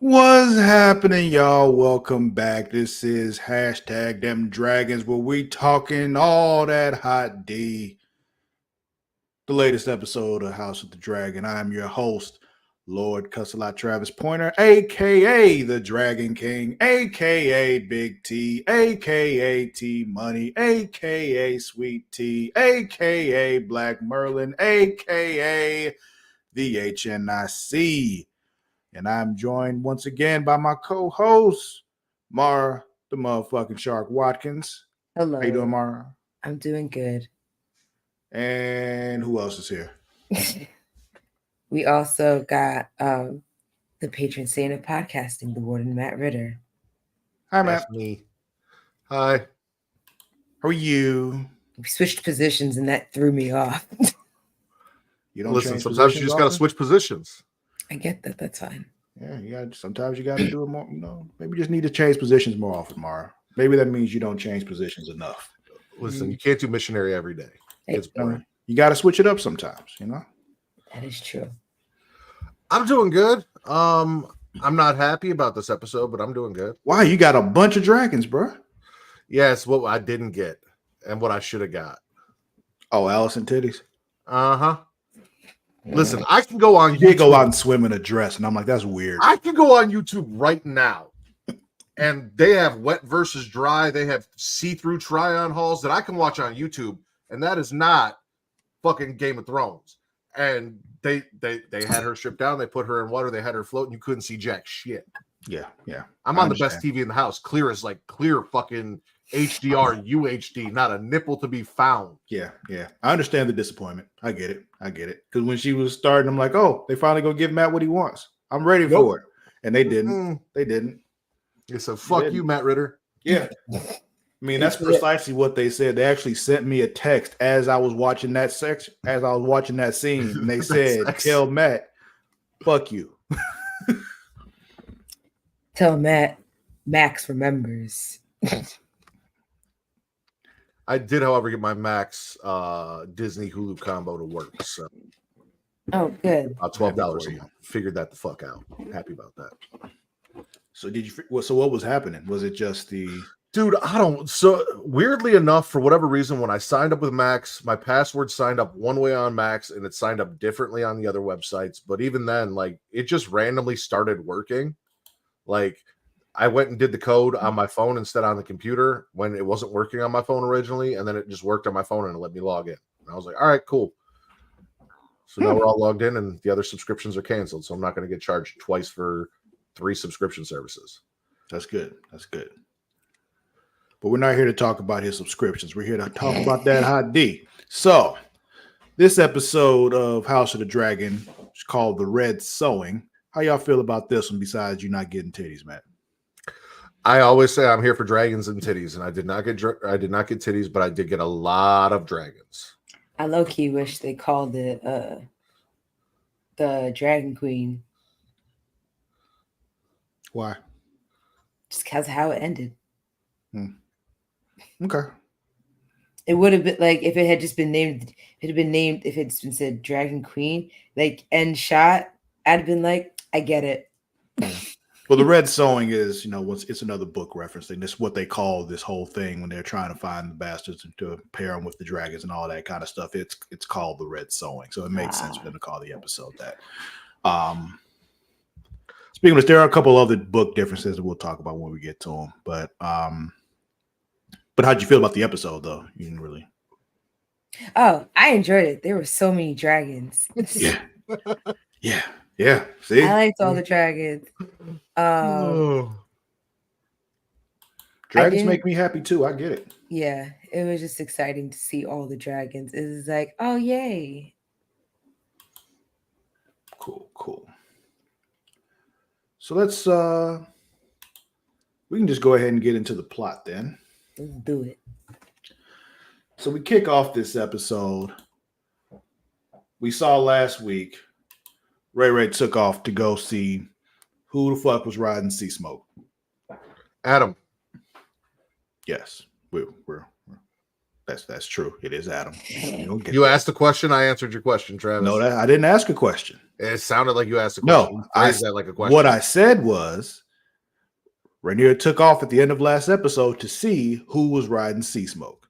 What's happening, y'all? Welcome back. This is hashtag them dragons where we talking all that hot D. The latest episode of House of the Dragon. I'm your host, Lord Cussalot Travis Pointer, aka the Dragon King, aka Big T, aka T Money, aka Sweet T, aka Black Merlin, aka the HNIC. And I'm joined once again by my co-host, Mara, the motherfucking Shark Watkins. Hello. How you doing, Mara? I'm doing good. And who else is here? We also got the patron saint of podcasting, the Warden Matt Ritter. Hi, Matt. That's me. Hi. How are you? We switched positions and that threw me off. You don't Listen, change sometimes you positions just got to often? switch positions. I get that. That's fine. Yeah, sometimes you got to do it more. Maybe you just need to change positions more often, Mara. Maybe that means you don't change positions enough. Listen, you can't do missionary every day. It's boring. You got to switch it up sometimes, That is true. I'm doing good. I'm not happy about this episode, but I'm doing good. Wow, you got a bunch of dragons, bro. Yeah, it's what I didn't get and what I should have got. Oh, Allison titties. Uh-huh. Listen, I can go on You did go out and swim in a dress, and I'm like, that's weird. I can go on YouTube right now, and they have wet versus dry. They have see-through try-on hauls that I can watch on YouTube, and that is not fucking Game of Thrones. And they had her stripped down. They put her in water. They had her float, and you couldn't see jack shit. Yeah. I'm on the best TV in the house. Clear as clear fucking HDR UHD, not a nipple to be found. Yeah. I understand the disappointment. I get it. Because when she was starting, I'm like, oh, they finally gonna give Matt what he wants. I'm ready for it. And they didn't. They didn't. They said, fuck you, Matt Ritter. Yeah. I mean, that's precisely what they said. They actually sent me a text as I was watching that section, as I was watching that scene, and they said, tell Matt, fuck you. Tell Matt, Max remembers. I did, however, get my Max Disney Hulu combo to work. So, oh, good. About $12 a month. Figured that the fuck out. Happy about that. So so what was happening? Was it just the dude? So weirdly enough, for whatever reason, when I signed up with Max, my password signed up one way on Max, and it signed up differently on the other websites. But even then, it just randomly started working. I went and did the code on my phone instead on the computer when it wasn't working on my phone originally, and then it just worked on my phone and it let me log in. And I was like, all right, cool. So now we're all logged in, and the other subscriptions are canceled, so I'm not going to get charged twice for 3 subscription services. That's good. But we're not here to talk about his subscriptions. We're here to talk about that hot D. So this episode of House of the Dragon is called the Red Sowing. How y'all feel about this one besides you not getting titties, Matt? I always say I'm here for dragons and titties, and I did not get titties, but I did get a lot of dragons. I low-key wish they called it the Dragon Queen. Why? Just because of how it ended. Okay. It would have been if it had just been named. If it's been said Dragon Queen, end shot, I'd have been like, I get it. Well, the Red Sowing is, it's another book reference thing. This is what they call this whole thing when they're trying to find the bastards and to pair them with the dragons and all that kind of stuff. It's called the Red Sowing, so it makes sense for them to call the episode that. Speaking of which, there are a couple other book differences that we'll talk about when we get to them. But how'd you feel about the episode, though? You didn't really. Oh, I enjoyed it. There were so many dragons. Yeah. See, I liked all the dragons. Dragons make me happy too. I get it. Yeah, it was just exciting to see all the dragons. It was like, oh yay! Cool. So let's we can just go ahead and get into the plot then. Let's do it. So we kick off this episode. We saw last week Ray took off to go see who the fuck was riding Sea Smoke. Adam. Yes, we're That's true. It is Adam. You asked a question. I answered your question, Travis. No, I didn't ask a question. It sounded like you asked a question. No, I phrased that like a question. What I said was, Rainier took off at the end of last episode to see who was riding Sea Smoke.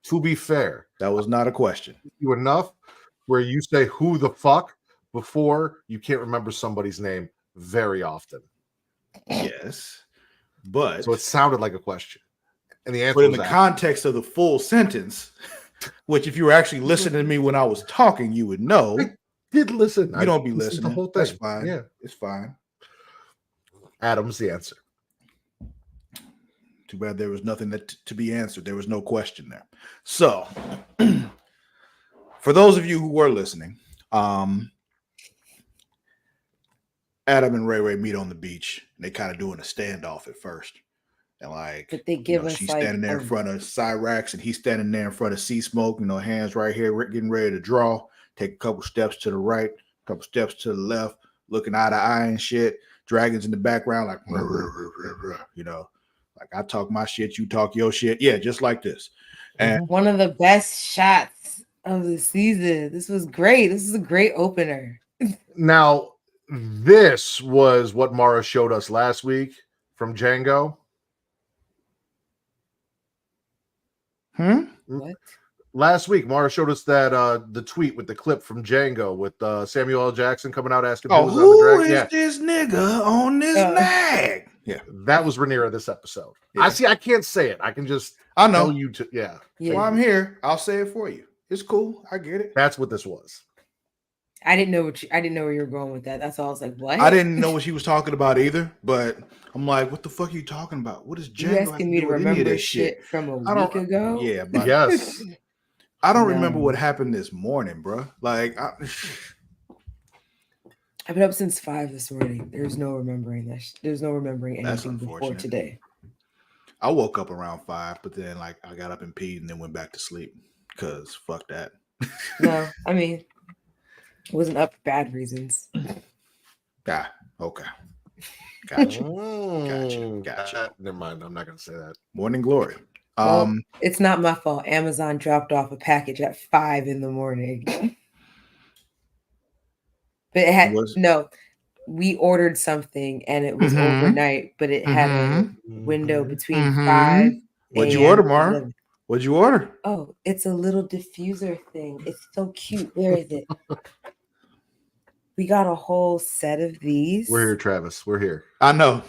To be fair, that was not a question. You enough where you say "who the fuck" before you can't remember somebody's name very often. Yes, but so it sounded like a question, and the answer. But in the context of the full sentence, which if you were actually listening to me when I was talking, you would know. I did listen. You don't be listening. The whole thing. That's fine. Yeah, it's fine. Adam's the answer. Too bad there was nothing to be answered. There was no question there. So, for those of you who were listening, Adam and Ray Ray meet on the beach, and they kind of doing a standoff at first. And but they give us she's standing there in front of Cyrax, and he's standing there in front of Sea Smoke. Hands right here, getting ready to draw. Take a couple steps to the right, a couple steps to the left, looking eye to eye and shit. Dragons in the background, like like I talk my shit, you talk your shit. Yeah, just like this. And one of the best shots of the season. This was great. This is a great opener. Now, this was what Mara showed us last week from Django. What? Last week, Mara showed us that the tweet with the clip from Django with Samuel L. Jackson coming out asking who is this nigga on this nag? Yeah, that was Rhaenyra this episode. Yeah. I can't say it. I can just tell you to. Yeah. Well, I'm here. I'll say it for you. It's cool. I get it. That's what this was. I didn't know where you were going with that. That's all. I was like, what? I didn't know what she was talking about either. But I'm like, what the fuck are you talking about? What is Django? You asking me to remember this shit from a week ago? Yeah, but yes. I don't remember what happened this morning, bro. Like, I've been up since 5 this morning. There's no remembering that. There's no remembering anything before today. I woke up around 5, but then I got up and peed and then went back to sleep because fuck that. No, I mean, it wasn't up for bad reasons. Ah, okay. Gotcha. Never mind. I'm not gonna say that. Morning glory. Well, it's not my fault. Amazon dropped off a package at 5 in the morning. But it had we ordered something and it was overnight, but it had a window between 5. What'd you order, Mara? What'd you order? Oh, it's a little diffuser thing. It's so cute. Where is it? We got a whole set of these. We're here, Travis. We're here. I know.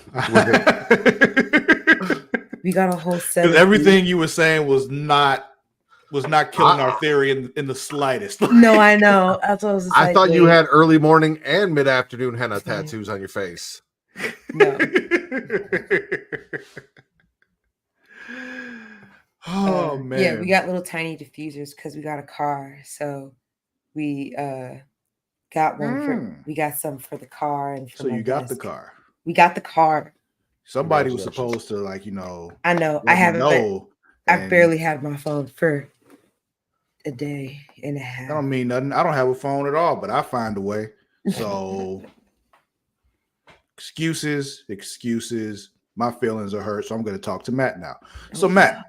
We got a whole set. Because everything you were saying was not killing our theory in the slightest. No, I know. That's what I thought you had early morning and mid-afternoon henna tattoos on your face. No. Man. Yeah, we got little tiny diffusers because we got a car. So we got one we got some for the car and for so you got the car. We got the car. Somebody was supposed to I know. I haven't. I barely had my phone for a day and a half. I don't mean nothing. I don't have a phone at all, but I find a way. So excuses. My feelings are hurt, so I'm going to talk to Matt now. So Matt,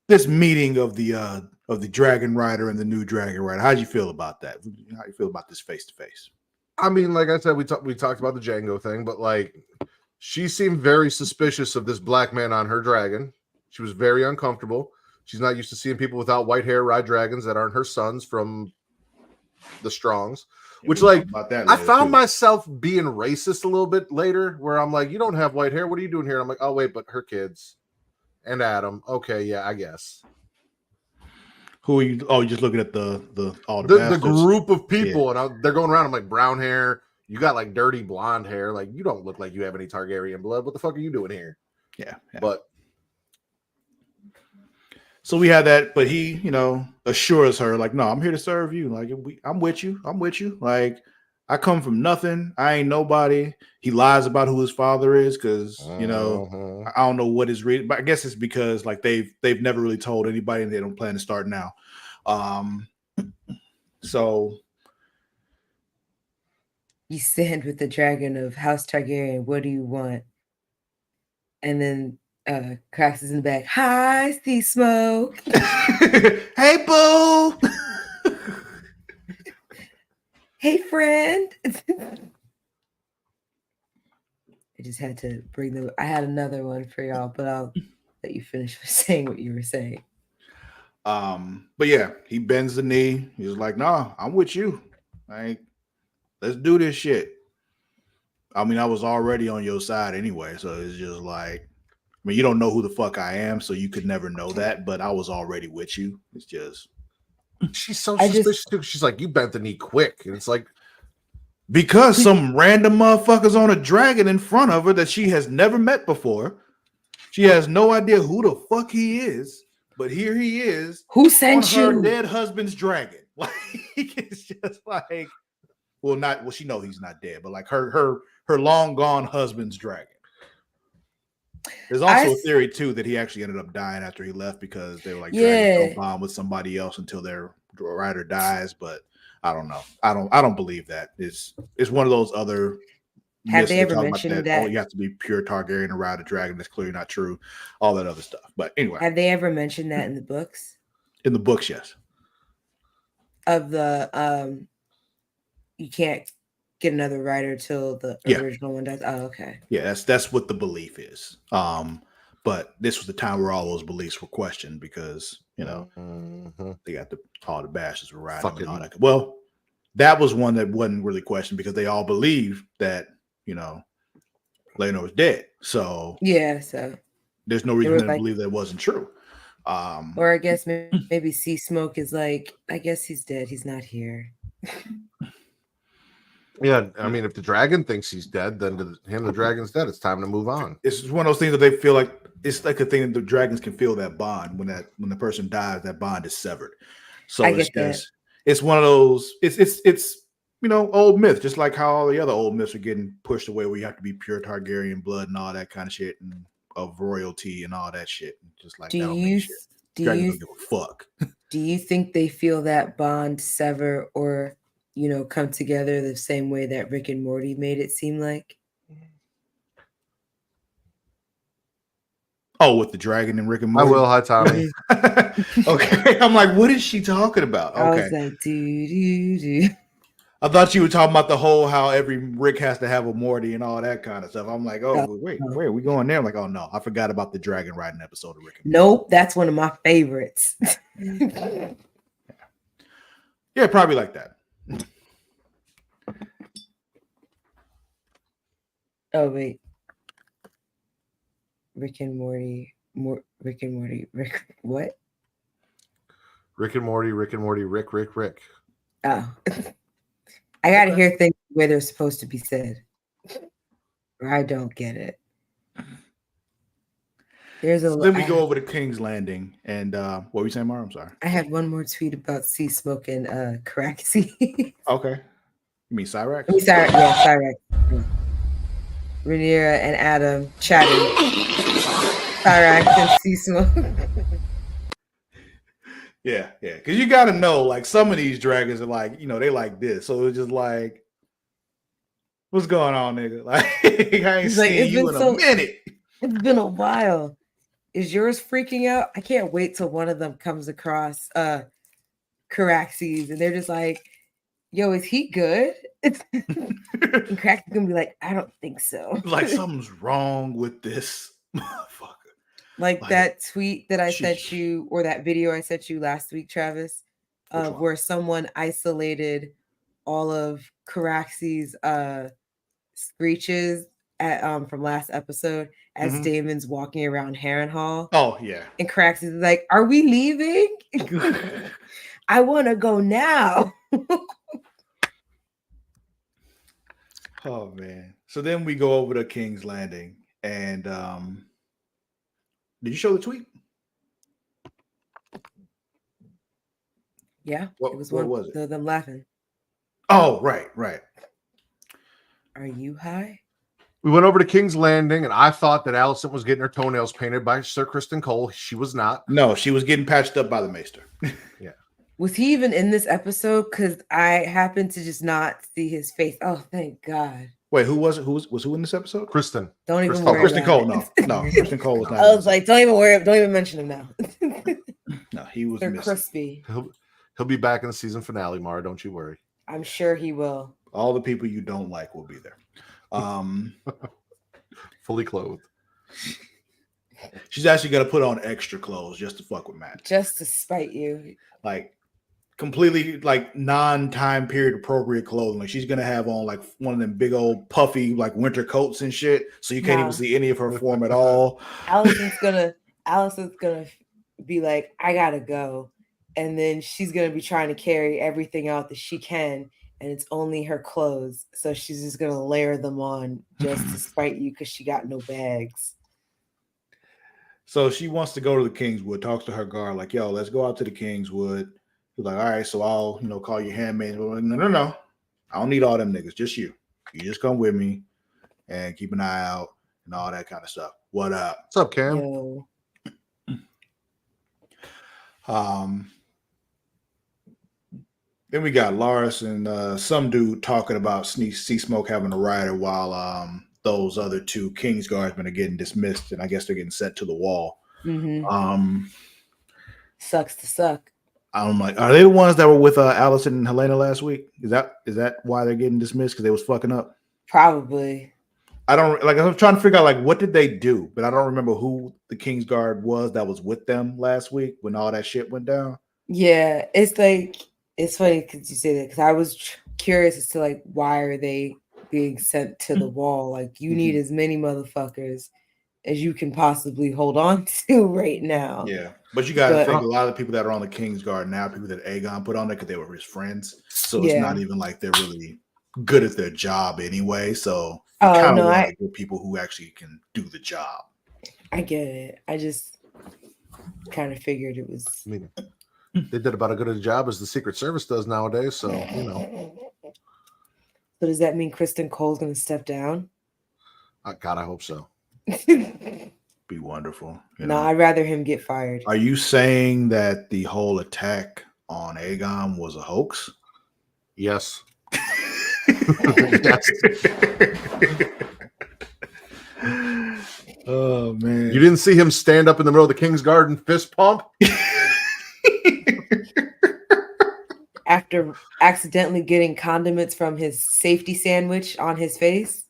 this meeting of the Dragon Rider and the new Dragon Rider, how'd you feel about that? How do you feel about this face to face? I mean, like I said, we talked about the Django thing, but like she seemed very suspicious of this black man on her dragon. She was very uncomfortable. She's not used to seeing people without white hair ride dragons that aren't her sons from the Strongs. Which, like, I found myself being racist a little bit later, where I'm like, you don't have white hair. What are you doing here? I'm like, oh, wait, but her kids and Adam. Okay, yeah, I guess. Who are you? Oh, you're just looking at the group of people, and they're going around. I'm like, brown hair. You got like dirty blonde hair. Like, you don't look like you have any Targaryen blood. What the fuck are you doing here? Yeah. But so we had that, but he, assures her, like, no, I'm here to serve you. Like, I'm with you. Like, I come from nothing. I ain't nobody. He lies about who his father is because, I don't know what his reason, but I guess it's because like they've never really told anybody and they don't plan to start now. So you stand with the dragon of House Targaryen. What do you want? And then Cracks is in the back. Hi, see smoke. Hey, boo. Hey, friend. I just had to bring them. I had another one for y'all, but I'll let you finish saying what you were saying. But yeah, he bends the knee. He's like, "Nah, I'm with you. Like, let's do this shit." I mean, I was already on your side anyway, so it's just like, I mean, you don't know who the fuck I am, so you could never know that. But I was already with you. It's just She's so I suspicious too. She's like, you bent the knee quick. And it's like, because some random motherfuckers on a dragon in front of her that she has never met before. She has no idea who the fuck he is, but here he is. Who on sent her you? dead husband's dragon. Like, it's just like, well, she knows he's not dead, but like her long gone husband's dragon. There's also a theory too that he actually ended up dying after he left because they were like, dragons don't bond with somebody else until their rider dies. But I don't know. I don't believe that. It's one of those other. Have they ever mentioned that? Oh, you have to be pure Targaryen to ride a dragon. That's clearly not true. All that other stuff. But anyway, have they ever mentioned that in the books? In the books, yes. Of the you can't get another rider till the original one does. Oh, okay. Yeah, that's what the belief is. But this was the time where all those beliefs were questioned because they got all the bashes were riding and all that. Well, that was one that wasn't really questioned because they all believed that Laenor was dead. So there's no reason to believe that wasn't true. Or I guess maybe Sea Smoke is like, I guess he's dead. He's not here. Yeah, I mean, if the dragon thinks he's dead, then the dragon's dead. It's time to move on. It's one of those things that they feel like it's like a thing that the dragons can feel that bond when the person dies, that bond is severed. So it's one of those. It's old myth, just like how all the other old myths are getting pushed away, where you have to be pure Targaryen blood and all that kind of shit, and of royalty and all that shit. Just like dragons don't give a fuck. Do you think they feel that bond sever or come together the same way that Rick and Morty made it seem like? Oh, with the dragon and Rick and Morty? I will. Hi, Tommy. Okay. I'm like, what is she talking about? Okay. I was like, do. I thought you were talking about the whole how every Rick has to have a Morty and all that kind of stuff. I'm like, wait, are we going there? I'm like, oh no, I forgot about the dragon riding episode of Rick and Morty. Nope, that's one of my favorites. Yeah, probably like that. Oh wait, Rick and Morty, what? Rick and Morty, Rick. Oh, I gotta hear things where they're supposed to be said, or I don't get it. Then we go over to King's Landing, and what were you saying, Mara? I'm sorry. I had one more tweet about Sea Smoke and Caraxes. Okay, you mean Cyrax? Cyrax. Rhaenyra and Adam chatting. Cyrax and Sea Smoke. Yeah, because you got to know, like, some of these dragons are like, they like this, so it's just like, what's going on, nigga? Like, I ain't seen you in a minute. It's been a while. Is yours freaking out? I can't wait till one of them comes across Caraxes and they're just like, yo, is he good? And Caraxes gonna be like, I don't think so. Like, something's wrong with this motherfucker. Like that tweet that I sent you, or that video I sent you last week, Travis, where someone isolated all of Caraxes' screeches from last episode as Damon's walking around Harrenhal. Oh yeah. And Caraxes is like, are we leaving? I want to go now. Oh man. So then we go over to King's Landing, and did you show the tweet? Yeah. What was it? Them laughing. Oh, right. Are you high? We went over to King's Landing, and I thought that Alicent was getting her toenails painted by Sir Criston Cole. She was not. No, she was getting patched up by the Maester. Yeah. Was he even in this episode? Because I happened to just not see his face. Oh, thank God. Wait, who was it? Who in this episode? Kristen. Don't even Kristen. Oh, worry Kristen about Cole. it. No, Kristen Cole was not. I was like, don't even worry. Don't even mention him now. no, he was They're missing. crispy. He'll be back in the season finale, Mara. Don't you worry. I'm sure he will. All the people you don't like will be there. Fully clothed. She's actually gonna put on extra clothes just to fuck with Matt. Just to spite you. Like completely like non-time period appropriate clothing. Like she's gonna have on like one of them big old puffy like winter coats and shit. So you can't even see any of her form at all. Allison's gonna be like, I gotta go. And then she's gonna be trying to carry everything out that she can, and it's only her clothes. So she's just gonna layer them on just to spite you because she got no bags. So she wants to go to the Kingswood, talks to her guard, like, yo, let's go out to the Kingswood. He's like, all right, so I'll, call your handmaid. No. I don't need all them niggas, just you. You just come with me and keep an eye out and all that kind of stuff. What up? What's up, Cam? Yo. Then we got Lars and some dude talking about Sea Smoke having a rider while those other two Kingsguardsmen are getting dismissed, and I guess they're getting sent to the wall. Mm-hmm. Sucks to suck. I'm like, are they the ones that were with Allison and Helena last week? Is that why they're getting dismissed? Because they was fucking up? Probably. I don't like. I'm trying to figure out like what did they do, but I don't remember who the Kingsguard was that was with them last week when all that shit went down. Yeah, it's funny because you say that because I was curious as to like why are they being sent to the wall? Like you need as many motherfuckers as you can possibly hold on to right now. Yeah, but you got to think a lot of the people that are on the Kingsguard now, people that Aegon put on there because they were his friends. So it's not even like they're really good at their job anyway. So kind of want to get people who actually can do the job. I get it. I just kind of figured it was. I mean, they did about as good a job as the Secret Service does nowadays. So So does that mean Kristen Cole's going to step down? God, I hope so. Be wonderful. No, I'd rather him get fired. Are you saying that the whole attack on Aegon was a hoax? Yes. Yes. Oh man! You didn't see him stand up in the middle of the King's Garden fist pump after accidentally getting condiments from his safety sandwich on his face.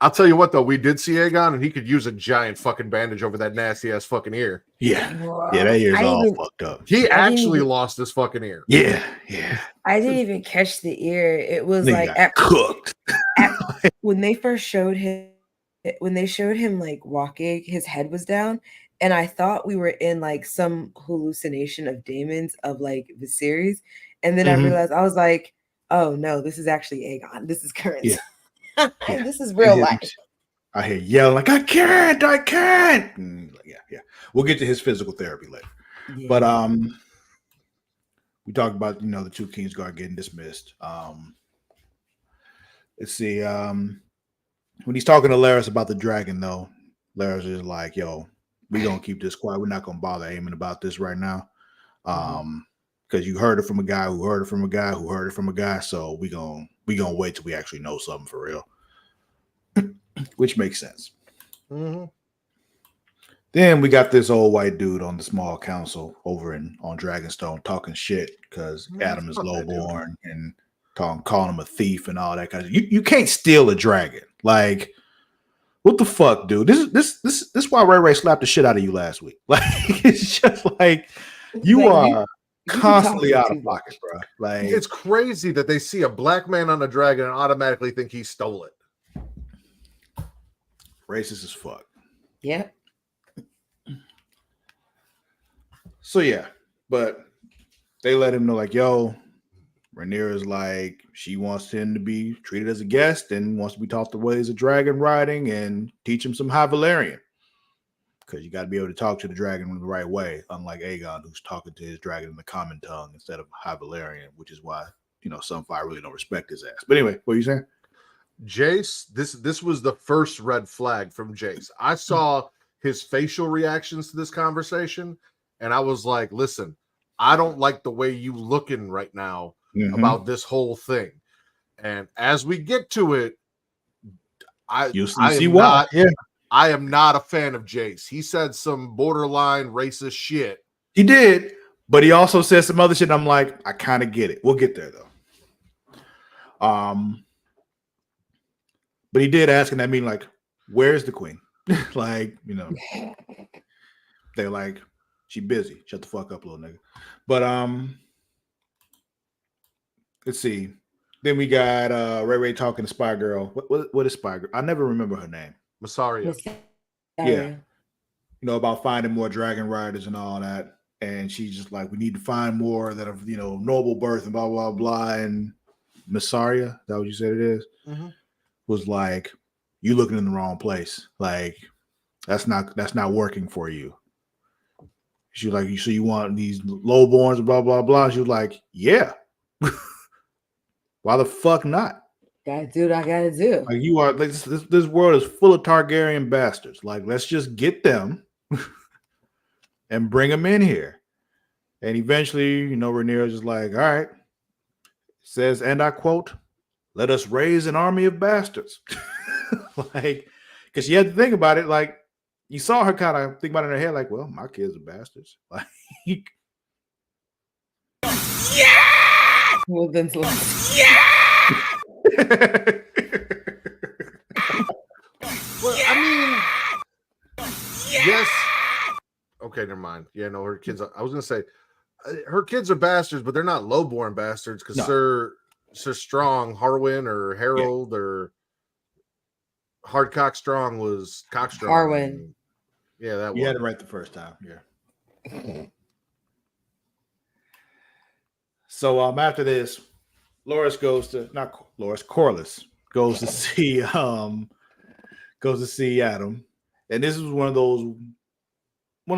I'll tell you what, though, we did see Aegon, and he could use a giant fucking bandage over that nasty ass fucking ear. Yeah, that ear's all fucked up. He actually lost his fucking ear. Yeah. I didn't even catch the ear. It was like cooked. When they first showed him, like walking, his head was down, and I thought we were in like some hallucination of Damon's of like the series, and then I realized I was like, oh no, this is actually Aegon. This is current. Yeah. This is real life. I hear yelling like, I can't. Yeah. We'll get to his physical therapy later. Yeah. But we talked about the two Kingsguard getting dismissed. Let's see. When he's talking to Larys about the dragon, though, Larys is like, yo, we're gonna keep this quiet. We're not gonna bother Aemon about this right now. Because you heard it from a guy who heard it from a guy who heard it from a guy. So we gonna wait till we actually know something for real. Which makes sense. Then we got this old white dude on the small council over on Dragonstone talking shit because Adam is lowborn and calling him a thief and all that kind of. You can't steal a dragon. Like, what the fuck, dude? This is why Ray slapped the shit out of you last week. Like, it's just like you are constantly out of pocket, bro. Like, it's crazy that they see a black man on a dragon and automatically think he stole it. Racist as fuck. Yeah. So yeah, but they let him know like, yo, Rhaenyra's like, she wants him to be treated as a guest and wants to be taught the ways of dragon riding and teach him some High Valyrian. Because you got to be able to talk to the dragon in the right way, unlike Aegon, who's talking to his dragon in the common tongue instead of High Valyrian, which is why, Sunfire really don't respect his ass. But anyway, what are you saying? Jace, this was the first red flag from Jace. I saw his facial reactions to this conversation, and I was like, listen, I don't like the way you looking right now about this whole thing. And as we get to it, You I see am why? not. Yeah, I am not a fan of Jace. He said some borderline racist shit. he did, but he also said some other shit. I'm like, I kind of get it. We'll get there though. But he did ask in that meeting, like, where's the queen? Like, you know, they're like, she busy. Shut the fuck up, little nigga. But let's see. Then we got Ray talking to Spy Girl. What is Spy Girl? I never remember her name. Masaria. Yeah. You know, about finding more dragon riders and all that. And she's just like, we need to find more that are, you know, noble birth and blah, blah, blah. And Masaria, is that what you said it is? Mm-hmm. Was like, you looking in the wrong place. Like, that's not working for you. She was like, so you want these lowborns and blah, blah, blah. She was like, yeah. Why the fuck not? Gotta do what I gotta do. Like, you are like, this world is full of Targaryen bastards. Like, let's just get them and bring them in here. And eventually, you know, Rhaenyra's just like, all right. Says, and I quote, let us raise an army of bastards. Like, because you had to think about it. Like, you saw her kind of think about it in her head, like, well, my kids are bastards. Like, yeah. Well, then, Yeah. Well, I mean, yes. Okay, never mind. Yeah, no, her kids. I was gonna say, her kids are bastards, but they're not lowborn bastards because Sir Strong, Harwin, or Harold, or Hardcock Strong was Cockstrong. Harwin. Yeah, that you had it right the first time. Yeah. So after this, Corlys goes to see Adam, and this is one of the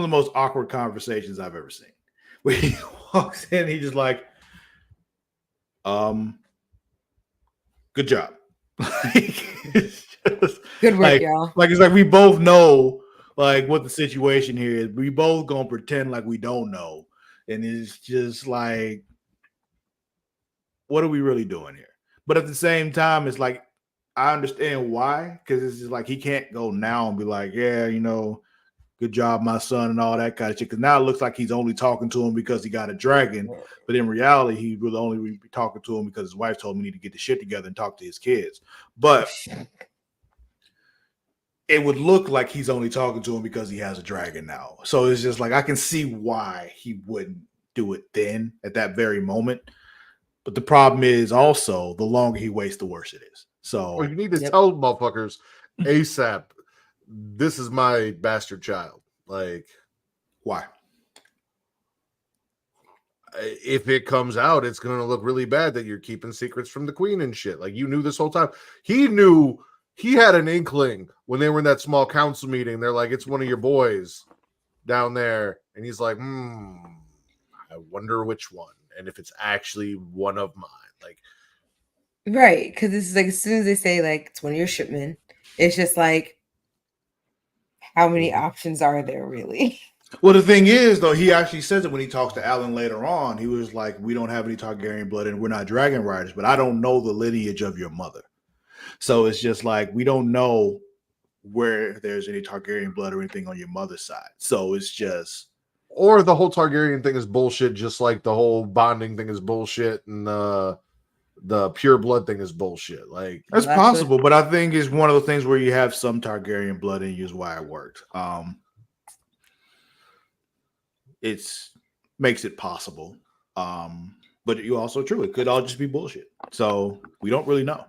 most awkward conversations I've ever seen. Where he walks in, he's just like, good job. Good work, y'all. Like, it's like we both know like what the situation here is. We both gonna pretend like we don't know. And it's just like, what are we really doing here? But at the same time, it's like, I understand why, because it's just like he can't go now and be like, yeah, you know, good job, my son, and all that kind of shit. Because now it looks like he's only talking to him because he got a dragon. But in reality, he will only be talking to him because his wife told him he need to get the shit together and talk to his kids. But it would look like he's only talking to him because he has a dragon now. So it's just like, I can see why he wouldn't do it then at that very moment. But the problem is also, the longer he waits, the worse it is. So you need to tell motherfuckers ASAP, this is my bastard child. Like, why? If it comes out, it's going to look really bad that you're keeping secrets from the queen and shit. Like, you knew this whole time. He knew, he had an inkling when they were in that small council meeting. They're like, it's one of your boys down there. And he's like, I wonder which one. And if it's actually one of mine. Like, right. Because this is like, as soon as they say like it's one of your shipmen, it's just like, how many options are there really? Well, the thing is, though, he actually says it when he talks to Alan later on. He was like, we don't have any Targaryen blood and we're not dragon riders, but I don't know the lineage of your mother. So it's just like, we don't know where there's any Targaryen blood or anything on your mother's side. So it's just... Or the whole Targaryen thing is bullshit, just like the whole bonding thing is bullshit and the pure blood thing is bullshit. Like, that's possible, but I think it's one of the things where you have some Targaryen blood in you is why it worked. It's makes it possible. But you also true, it could all just be bullshit. So we don't really know.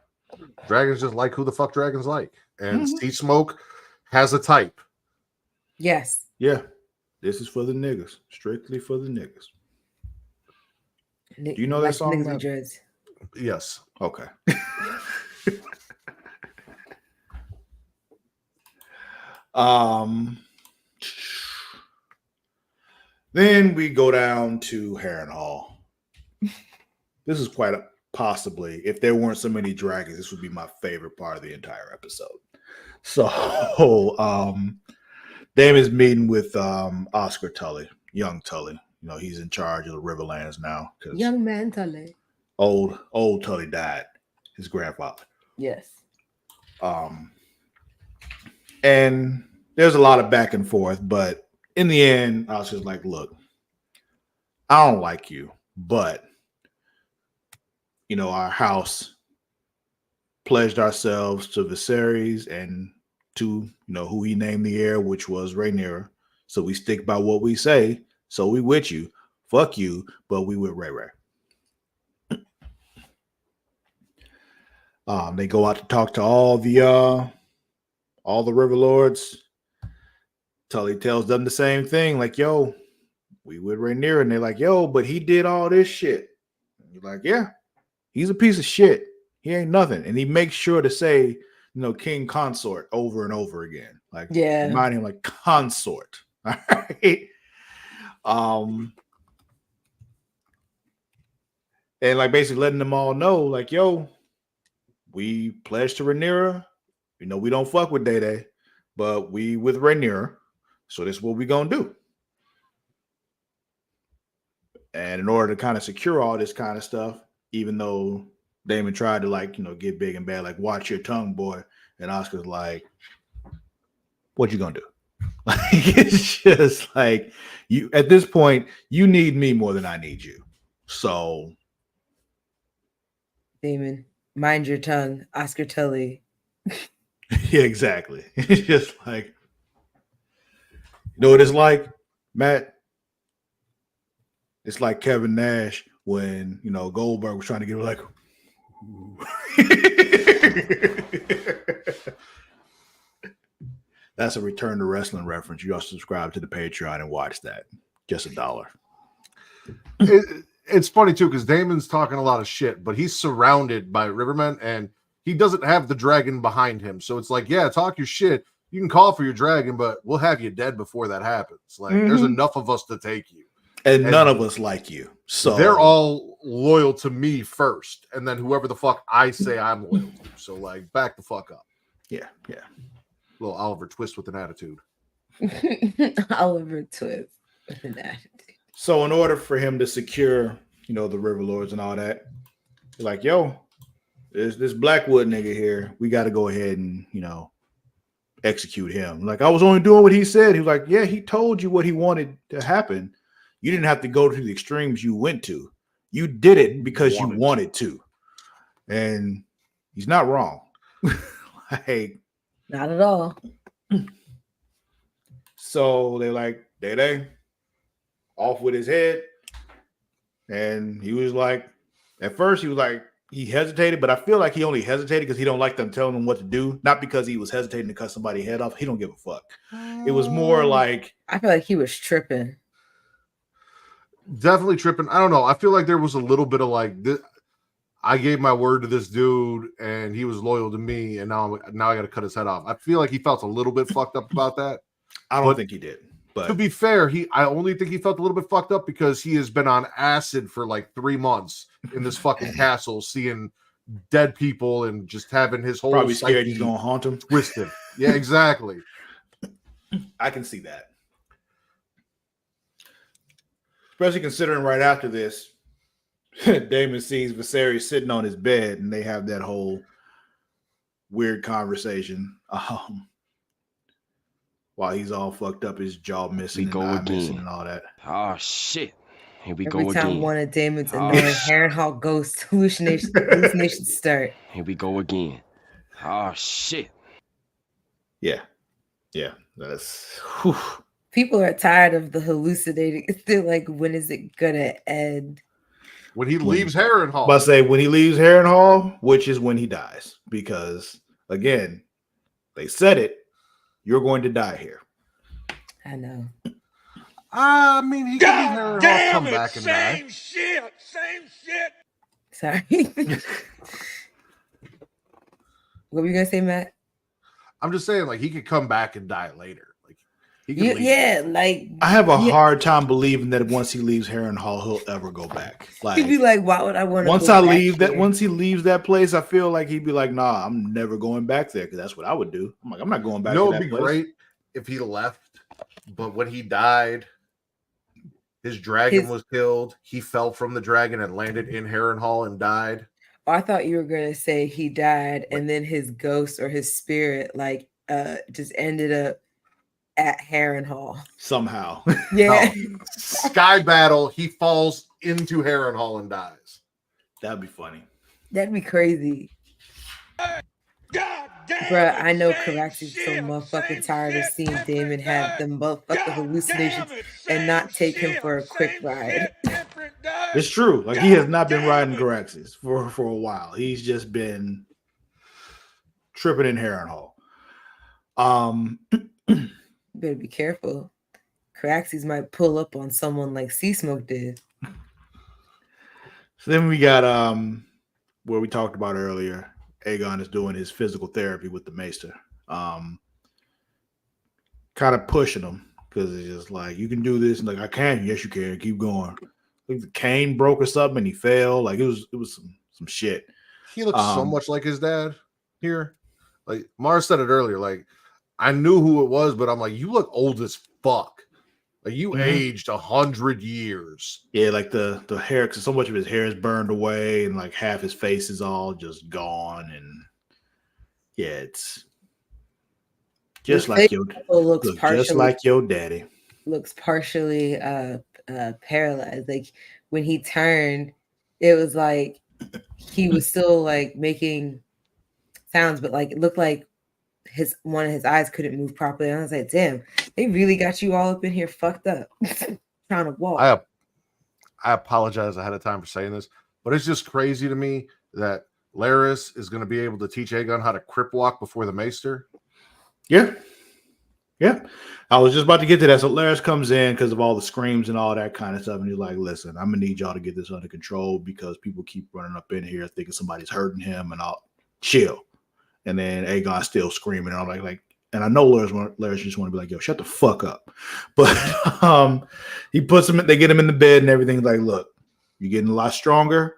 Dragons just like who the fuck dragons like. And Sea Smoke has a type. Yes. Yeah. This is for the niggas. Strictly for the niggas. Do you know that song? Yes. Okay. Then we go down to Harrenhal. This is quite possibly, if there weren't so many dragons, this would be my favorite part of the entire episode. So, Damon's meeting with Oscar Tully, young Tully. You know, he's in charge of the Riverlands now. Young man Tully. Old Tully died. His grandfather. Yes. And there's a lot of back and forth, but in the end, I was just like, look, I don't like you, but our house pledged ourselves to Viserys and to who he named the heir, which was Rhaenyra. So we stick by what we say. So we with you. Fuck you, but we with Ray Ray. They go out to talk to all the River Lords. Tully tells them the same thing, like, yo, we with Rhaenyra, and they're like, yo, but he did all this shit. And you're like, yeah, he's a piece of shit. He ain't nothing. And he makes sure to say, King Consort over and over again. Like, remind him like consort. All right. And like basically letting them all know, like, yo, we pledged to Rhaenyra. We don't fuck with Day Day, but we with Rhaenyra. So this is what we gonna do. And in order to kind of secure all this kind of stuff, even though Daemon tried to get big and bad, like watch your tongue, boy. And Oscar's like, what you gonna do? Like it's just like you at this point, you need me more than I need you. So Daemon, mind your tongue, Oscar Tully. Yeah, exactly. It's just like, what it's like, Matt? It's like Kevin Nash when, Goldberg was trying to get like, that's a Return to Wrestling reference. You also subscribe to the Patreon and watch that. Just $1. It's funny too, because Damon's talking a lot of shit, but he's surrounded by Rivermen and he doesn't have the dragon behind him. So it's like, yeah, talk your shit. You can call for your dragon, but we'll have you dead before that happens. Like, there's enough of us to take you. And none of us like you. So they're all loyal to me first. And then whoever the fuck I say I'm loyal to. So, like, back the fuck up. Yeah. Little Oliver Twist with an attitude. Oliver Twist with an attitude. So in order for him to secure, the River Lords and all that, you're like, yo, there's this Blackwood nigga here. We got to go ahead and, execute him. Like, I was only doing what he said. He was like, yeah, he told you what he wanted to happen. You didn't have to go to the extremes you went to. You did it because you wanted to. And he's not wrong. Like, not at all. So they're like, Day off with his head. And he was like, at first he was like, he hesitated, but I feel like he only hesitated because he don't like them telling him what to do. Not because he was hesitating to cut somebody's head off. He don't give a fuck. It was more like, I feel like he was tripping. Definitely tripping. I don't know. I feel like there was a little bit of like this. I gave my word to this dude and he was loyal to me, and now I got to cut his head off. I feel like he felt a little bit fucked up about that. I don't think he did. But to be fair, I only think he felt a little bit fucked up because he has been on acid for like 3 months in this fucking castle, seeing dead people and just having his whole probably scared he's gonna haunt him. Twisted. Yeah, exactly. I can see that. Especially considering right after this, Daemon sees Viserys sitting on his bed and they have that whole weird conversation. While he's all fucked up, his jaw missing and eye missing and all that. Oh shit. Here we go Every time again. one of Damon's annoying Harrenhal ghost hallucinations start. Here we go again. Oh shit. Yeah. That's people are tired of the hallucinating. They're like, when is it gonna end? When he leaves Harrenhal. But I say when he leaves Harrenhal, which is when he dies, because again, they said it. You're going to die here. I know. I mean, he can come back and die. Same shit. Sorry. What were you gonna say, Matt? I'm just saying, like, he could come back and die later. Like, he could leave. Yeah, like I have a hard time believing that once he leaves Harrenhal, he'll ever go back. Like, he'd be like, "Why would I want to?" Once I leave that, once he leaves that place, I feel like he'd be like, "Nah, I'm never going back there," because that's what I would do. I'm like, I'm not going back. No, to it'd that be place. great if he left, but when he died, his dragon was killed. He fell from the dragon and landed in Harrenhal and died. I thought you were gonna say he died, and then his ghost or his spirit like just ended up at Harrenhal. Somehow. Yeah. Sky battle. He falls into Harrenhal and dies. That'd be funny. That'd be crazy. Bruh, I know Caraxi's so motherfucking tired of seeing Damon have them motherfucking hallucinations and not take him for a quick ride. It's true. Like, he has not been riding Garaxis for a while. He's just been tripping in Harrenhal. You better be careful. Caraxis might pull up on someone like Sea Smoke did. So then we got where we talked about earlier. Aegon is doing his physical therapy with the Maester. Kind of pushing him because it's just like, you can do this. And like, I can. Yes, you can. Keep going. Like, the cane broke or something and he fell. Like, it was some shit. He looks so much like his dad here. Like Mars said it earlier. Like, I knew who it was, but I'm like, you look old as fuck. Like, you aged 100 years. Yeah, like the hair, because so much of his hair is burned away, and like half his face is all just gone, and yeah, it's just like your just like your daddy. Looks partially paralyzed. Like, when he turned, it was like he was still like making sounds, but like it looked like one of his eyes couldn't move properly. And I was like, damn, they really got you all up in here fucked up trying to walk. I apologize ahead of time for saying this, but it's just crazy to me that Larys is going to be able to teach Aegon how to crip walk before the Maester. Yeah. I was just about to get to that. So Larys comes in because of all the screams and all that kind of stuff, and he's like, listen, I'm gonna need y'all to get this under control because people keep running up in here thinking somebody's hurting him, and I'll chill. And then Aegon's still screaming, and I'm like, and I know Larys just want to be like, yo, shut the fuck up. But he puts him, they get him in the bed and everything. Like, look, you're getting a lot stronger.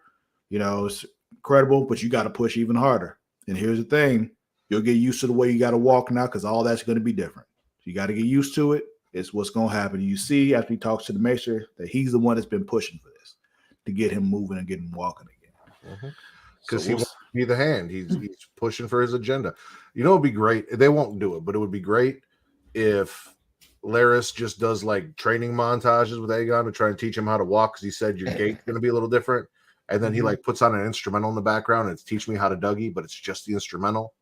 You know, it's incredible, but you got to push even harder. And here's the thing. You'll get used to the way you got to walk now because all that's going to be different. So you got to get used to it. It's what's going to happen. You see, after he talks to the Maester, that he's the one that's been pushing for this to get him moving and get him walking again. Because he wants to be the hand. He's pushing for his agenda. You know, it'd be great. They won't do it, but it would be great if Larys just does like training montages with Aegon to try and teach him how to walk. Because he said your gait's going to be a little different, and then he like puts on an instrumental in the background and it's "Teach Me How to Dougie," but it's just the instrumental.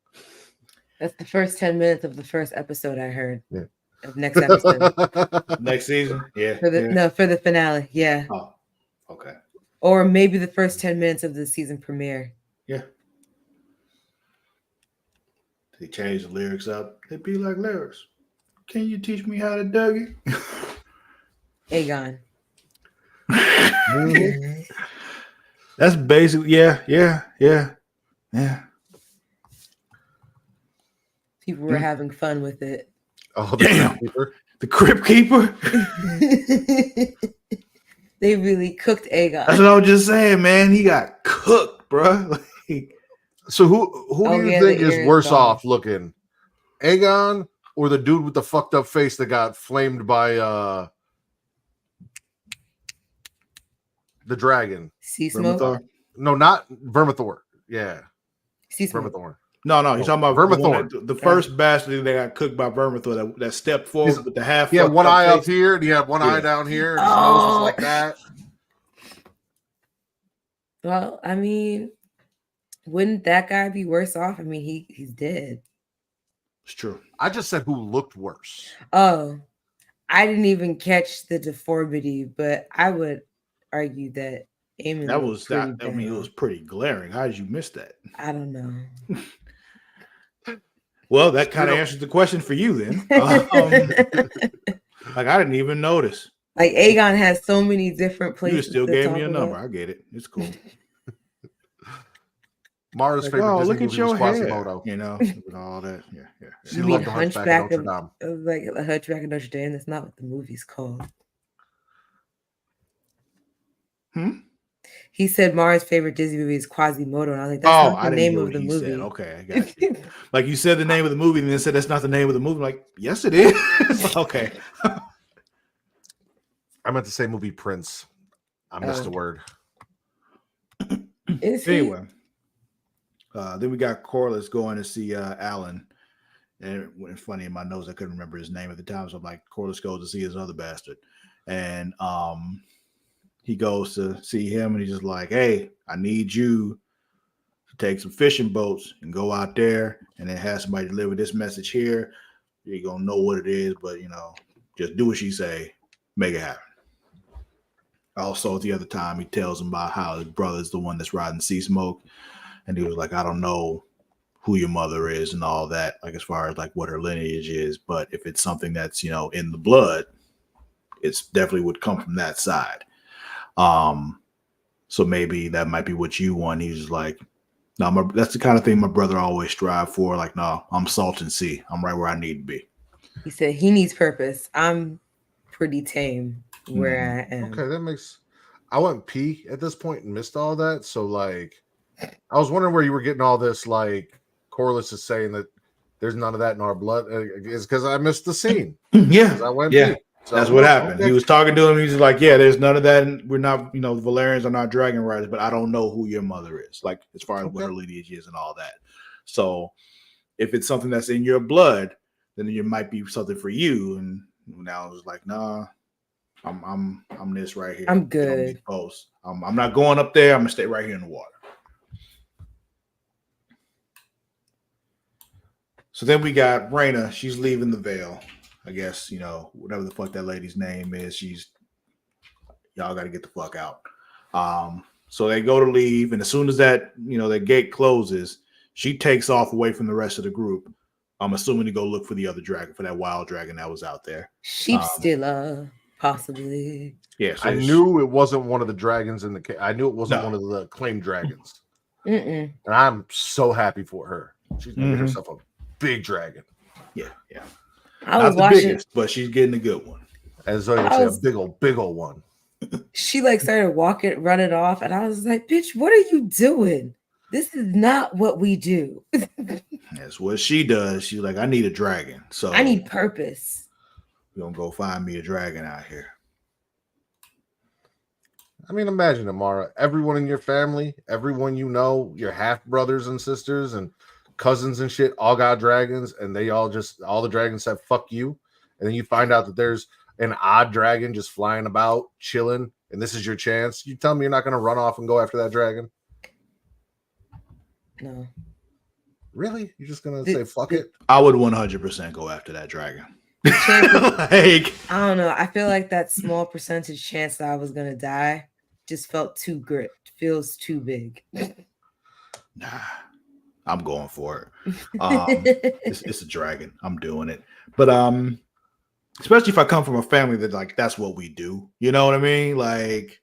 That's the first 10 minutes of the first episode I heard. Yeah. Of next episode. Next season? Yeah. For the finale. Yeah. Oh, okay. Or maybe the first 10 minutes of the season premiere. Yeah. They change the lyrics up. They'd be like, Larys, can you teach me how to Dougie? Aegon. That's basically, yeah. People were having fun with it. Oh, the Crypt Keeper. They really cooked Aegon. That's what I was just saying, man. He got cooked, bro. So who do you think is worse off looking, Aegon or the dude with the fucked up face that got flamed by the dragon? Sea Smoke? No, not Vermithor. Yeah, Sea Smoke. Vermithor. No, you're talking about Vermithor. The first bastard that got cooked by Vermithor that stepped forward with the half. Yeah, one eye up here, and he had one eye down here, and his nose was like that. Well, I mean, wouldn't that guy be worse off? I mean, he's dead. It's true. I just said who looked worse. Oh, I didn't even catch the deformity, but I would argue that Aemon that was that. I mean, it was pretty glaring. How did you miss that? I don't know. Well, that kind of answers the question for you then. Like, I didn't even notice. Like, Aegon has so many different places. You still gave me a number. I get it. It's cool. Mara's like, favorite Disney look at your hair, you know, with all that. Yeah. She loved the Hunchback of Notre Dame. Like the Hunchback of Notre Dame. That's not what the movie's called. He said Mara's favorite Disney movie is Quasimodo, and I was like, that's not the name of the movie. Said. Okay, I got you. Like, you said the name of the movie, and then said that's not the name of the movie. I'm like, yes, it is. Okay. I meant to say movie Prince. I missed a word. Anyway, then we got Corlys going to see Alan, And it's funny in my notes, I couldn't remember his name at the time. So I'm like, Corliss goes to see his other bastard. And he goes to see him and he's just like, hey, I need you to take some fishing boats and go out there and then have somebody deliver this message here. You're going to know what it is, but, just do what she say, make it happen. Also, at the other time, he tells him about how his brother's the one that's riding Sea Smoke. And he was like, I don't know who your mother is and all that, like as far as like what her lineage is. But if it's something that's, in the blood, it's definitely would come from that side. So maybe that might be what you want. He's just like, no, that's the kind of thing my brother always strive for. Like, no, I'm salt and sea. I'm right where I need to be. He said he needs purpose. I'm pretty tame where I am. Okay, that makes. I went pee at this point and missed all that. So like, I was wondering where you were getting all this. Like, Corliss is saying that there's none of that in our blood. Is because I missed the scene. Yeah, I went yeah. pee. So, that's what happened. Okay. He was talking to him. He's like, yeah, there's none of that. And we're not, the Valerians are not dragon riders, but I don't know who your mother is, like as far as what her lineage is and all that. So if it's something that's in your blood, then it might be something for you. And now I was like, nah, I'm this right here. I'm good. I'm not going up there. I'm gonna stay right here in the water. So then we got Rhaena. She's leaving the Vale. I guess, whatever the fuck that lady's name is, y'all got to get the fuck out. So they go to leave, and as soon as that, that gate closes, she takes off away from the rest of the group. I'm assuming to go look for the other dragon, for that wild dragon that was out there. Sheep stealer, possibly. Yeah, so I knew it wasn't one of the dragons in the. I knew it wasn't one of the claimed dragons, and I'm so happy for her. She's gonna get herself a big dragon. Yeah. I was Not the watching, biggest, but she's getting a good one. As I would say, a big old one. She like started running off, and I was like, "Bitch, what are you doing? This is not what we do." That's what she does. She's like, I need a dragon, so I need purpose. We're gonna go find me a dragon out here. I mean, imagine, Amara, everyone in your family, everyone your half brothers and sisters and cousins and shit all got dragons, and they all the dragons said fuck you, and then you find out that there's an odd dragon just flying about chilling, and this is your chance. You tell me you're not going to run off and go after that dragon? No. Really? You're just going to say fuck it? I would 100% go after that dragon. I don't know. I feel like that small percentage chance that I was going to die just felt too great. Feels too big. Nah. I'm going for it. It's a dragon. I'm doing it. But especially if I come from a family that like that's what we do. You know what I mean? Like,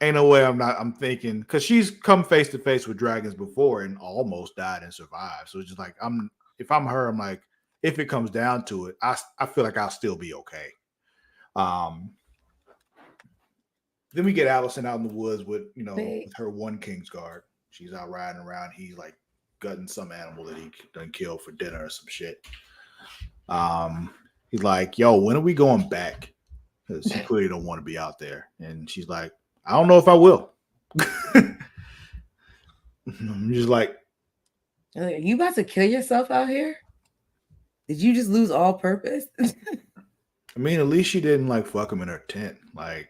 ain't no way I'm thinking, because she's come face to face with dragons before and almost died and survived. So it's just like if I'm her, I'm like, if it comes down to it, I feel like I'll still be okay. Then we get Allison out in the woods with with her one Kingsguard. She's out riding around. He's like gutting some animal that he done killed for dinner or some shit. He's like, yo, when are we going back? Because he clearly don't want to be out there. And she's like, I don't know if I will. I'm just like, are you about to kill yourself out here? Did you just lose all purpose? I mean, at least she didn't like fuck him in her tent. Like,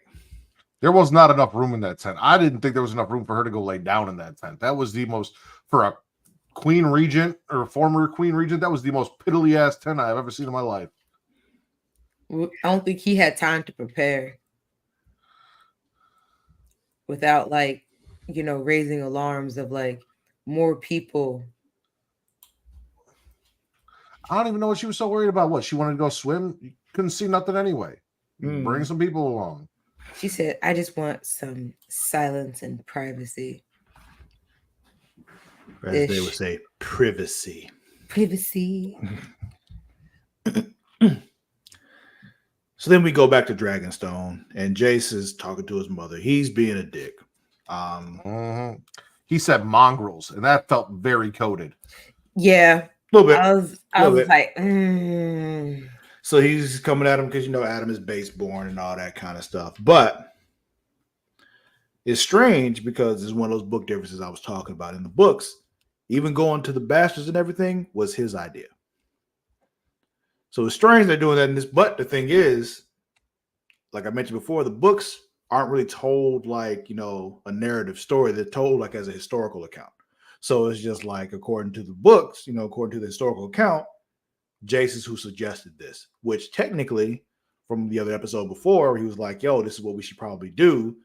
there was not enough room in that tent. I didn't think there was enough room for her to go lay down in that tent. That was the most, for a queen regent or former queen regent, that was the most piddly ass tent I've ever seen in my life. I don't think he had time to prepare without raising alarms of like more people. I don't even know what she was so worried about. What, she wanted to go swim? You couldn't see nothing anyway. Bring some people along. She said, I just want some silence and privacy. as they would say, privacy. Privacy. So then we go back to Dragonstone, and Jace is talking to his mother. He's being a dick. He said mongrels, and that felt very coded. Yeah. A little bit. I was like, So he's coming at him because, Adam is base-born and all that kind of stuff. But it's strange because it's one of those book differences I was talking about. In the books, even going to the bastards and everything was his idea. So it's strange they're doing that in this. But the thing is, like I mentioned before, the books aren't really told like, a narrative story. They're told like as a historical account. So it's just like, according to the books, according to the historical account, Jace is who suggested this, which technically from the other episode before, he was like, yo, this is what we should probably do.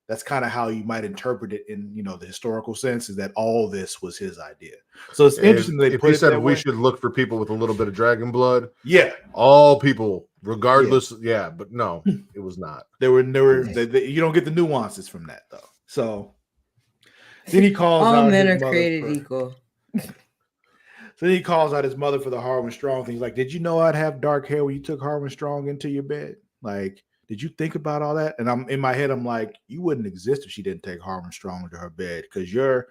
That's kind of how you might interpret it in, the historical sense, is that all this was his idea. So it's interesting they if put he it said that we way. should look for people with a little bit of dragon blood, Yeah, all people, regardless. Yeah, but no, it was not. they, you don't get the nuances from that though. So then he calls All out men his are mother created equal. So then he calls out his mother for the Harwin Strong thing. He's like, did you know I'd have dark hair when you took Harwin Strong into your bed? Like, did you think about all that? And I'm in my head, I'm like, you wouldn't exist if she didn't take Harwin Strong into her bed, because you're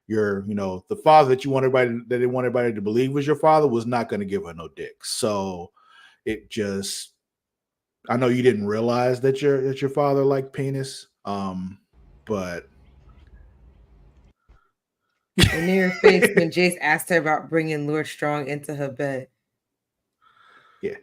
the father that they want everybody to believe was your father was not going to give her no dick. So it just, I know you didn't realize that your father liked penis, but And near her face when Jace asked her about bringing Lord Strong into her bed. Yeah.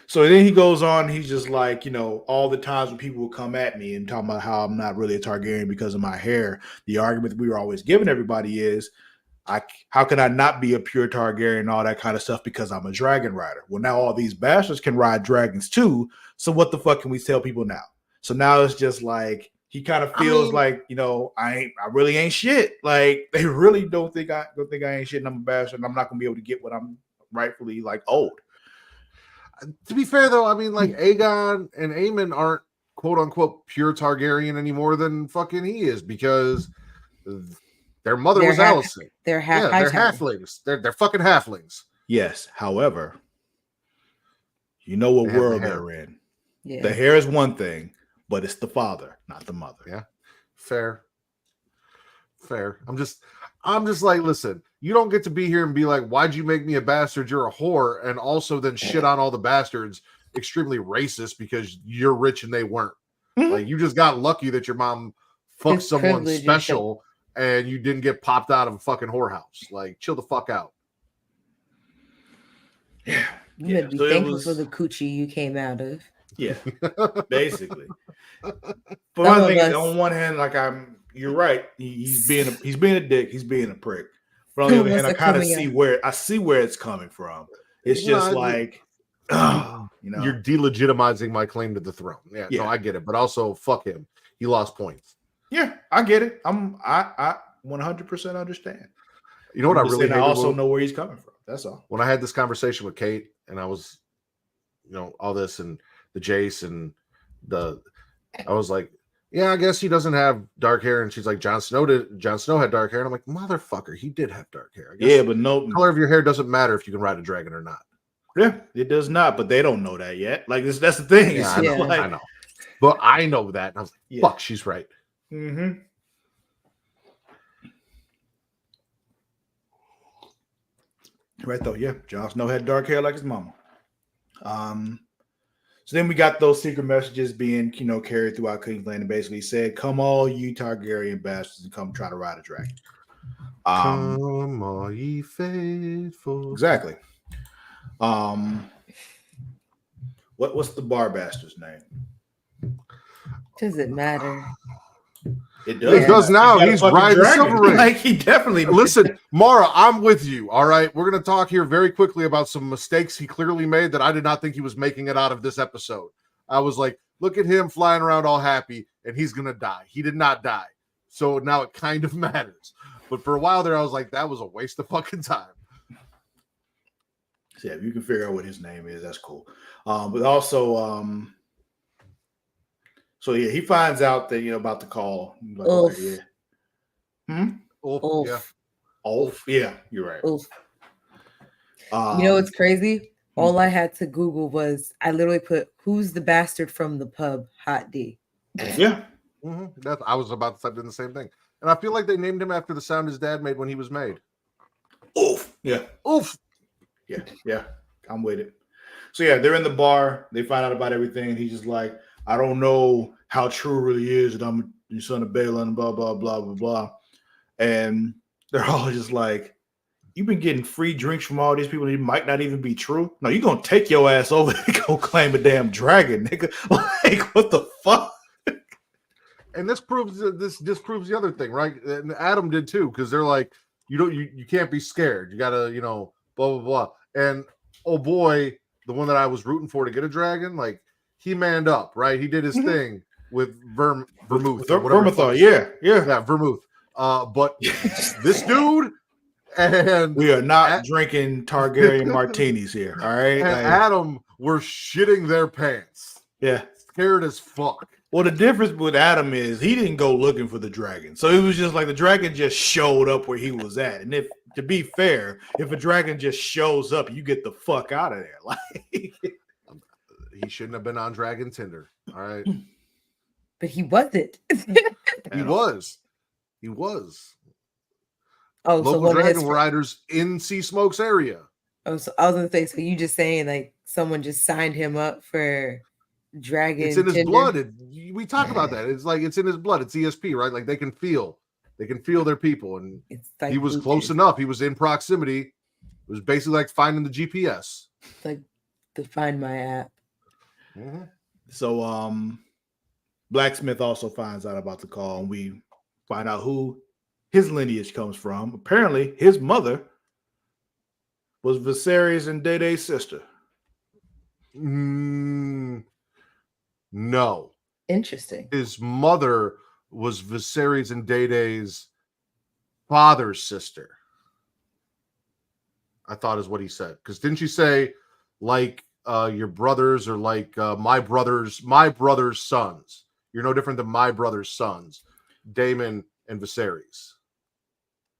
So then he goes on. He's just like, all the times when people will come at me and talk about how I'm not really a Targaryen because of my hair. The argument that we were always giving everybody is, how can I not be a pure Targaryen and all that kind of stuff because I'm a dragon rider? Well, now all these bastards can ride dragons too. So what the fuck can we tell people now? So now it's just like, he kind of feels like, I really ain't shit. Like, they really don't think I ain't shit and I'm a bastard and I'm not gonna be able to get what I'm rightfully like owed. To be fair, though, I mean, like, Aegon and Aemon aren't quote unquote pure Targaryen any more than fucking he is, because their mother was Alicent. They're they're halflings. They're fucking halflings. Yes. However, you know what world they're in. Yeah. The hair is one thing, but it's the father, not the mother. Yeah. Fair. I'm just like, listen, you don't get to be here and be like, why'd you make me a bastard? You're a whore. And also then shit on all the bastards, extremely racist because you're rich and they weren't. Mm-hmm. Like, you just got lucky that your mom fucked someone special and you didn't get popped out of a fucking whorehouse. Like, chill the fuck out. Yeah. You better be thankful for the coochie you came out of. Yeah, basically. But one thing is, on one hand, like, you're right. He's being a dick. He's being a prick. But on the other hand, I kind of see where it's coming from. It's just like, you're delegitimizing my claim to the throne. Yeah, no, I get it. But also, fuck him. He lost points. Yeah, I get it. I 100% understand. You know what I really I also know where he's coming from. That's all. When I had this conversation with Kate, and I was, all this and the Jace and I was like, yeah, I guess he doesn't have dark hair. And she's like, Jon Snow had dark hair. And I'm like, motherfucker, he did have dark hair. I guess yeah, but no, the color of your hair doesn't matter if you can ride a dragon or not. Yeah, it does not, but they don't know that yet. Like, that's the thing. Yeah, I know. But I know that. And I was like, fuck, she's right. Mm-hmm. Right, though, yeah. Jon Snow had dark hair like his mama. So then we got those secret messages being, carried throughout King's Landing. Basically said, come all you Targaryen bastards and come try to ride a dragon. Come all ye faithful. Exactly. What's the bar bastard's name? Does it matter? It does now. He's riding the silver ring. Like, he definitely. Listen, Mara, I'm with you. All right, we're going to talk here very quickly about some mistakes he clearly made that I did not think he was making it out of this episode. I was like, look at him flying around all happy, and he's going to die. He did not die, so now it kind of matters. But for a while there, I was like, that was a waste of fucking time. Yeah, if you can figure out what his name is, that's cool. But also, so yeah, he finds out that about the call. Like, Ulf. Yeah. Ulf. Yeah. Ulf. Yeah, you're right. Ulf. What's crazy? All I had to Google was I literally put who's the bastard from the pub, Hot D. Yeah. Mm-hmm. I was about to type in the same thing. And I feel like they named him after the sound his dad made when he was made. Ulf. Yeah. Ulf. Yeah. I'm with it. So yeah, they're in the bar. They find out about everything. And he's just like, I don't know how true it really is that I'm your son of Balin, blah, blah, blah, blah, blah. And they're all just like, you've been getting free drinks from all these people that might not even be true. No, you're gonna take your ass over and go claim a damn dragon, nigga. Like, what the fuck? And this proves disproves the other thing, right? And Adam did too, because they're like, you can't be scared. You gotta, blah blah blah. And oh boy, the one that I was rooting for to get a dragon, like he manned up, right? He did his thing with Vermouth, Vermithor, yeah, Vermouth. But this dude and we are not drinking Targaryen martinis here, all right? And Adam were shitting their pants. Yeah, scared as fuck. Well, the difference with Adam is he didn't go looking for the dragon. So it was just like the dragon just showed up where he was at. And if, to be fair, if a dragon just shows up, you get the fuck out of there. Like, he shouldn't have been on Dragon Tinder. All right. But he wasn't. He was. He was. Oh, local so dragon riders in Sea Smoke's area. Oh, so I was gonna say, so you just saying like someone just signed him up for dragon? It's in his Tinder? blood. We talk about that. It's like it's in his blood. It's ESP, right? Like they can feel their people, and it's like he was close enough. He was in proximity. It was basically like finding the GPS. It's like to find my app. Mm-hmm. So, Blacksmith also finds out about the call, and we find out who his lineage comes from. Apparently, his mother was Viserys and Dede's sister. No. Interesting. His mother was Viserys and Dede's father's sister. I thought is what he said. Because didn't she say, like, your brothers or like my brother's sons? You're no different than my brother's sons, Daemon and Viserys.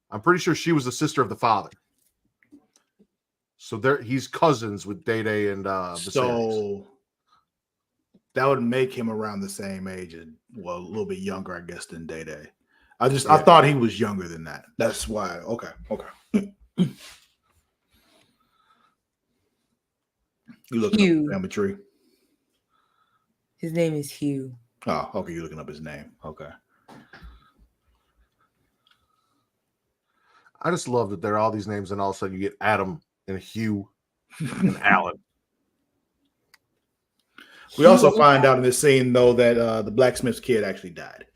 I'm pretty sure she was the sister of the father. So he's cousins with Dede and Viserys. So that would make him around the same age, and well, a little bit younger, I guess, than Dede. I thought he was younger than that. That's why. Okay. You looking up the family tree? His name is Hugh. Oh, okay. You're looking up his name. Okay. I just love that there are all these names, and all of a sudden you get Adam and Hugh and Alan. We also find out in this scene, though, that the blacksmith's kid actually died.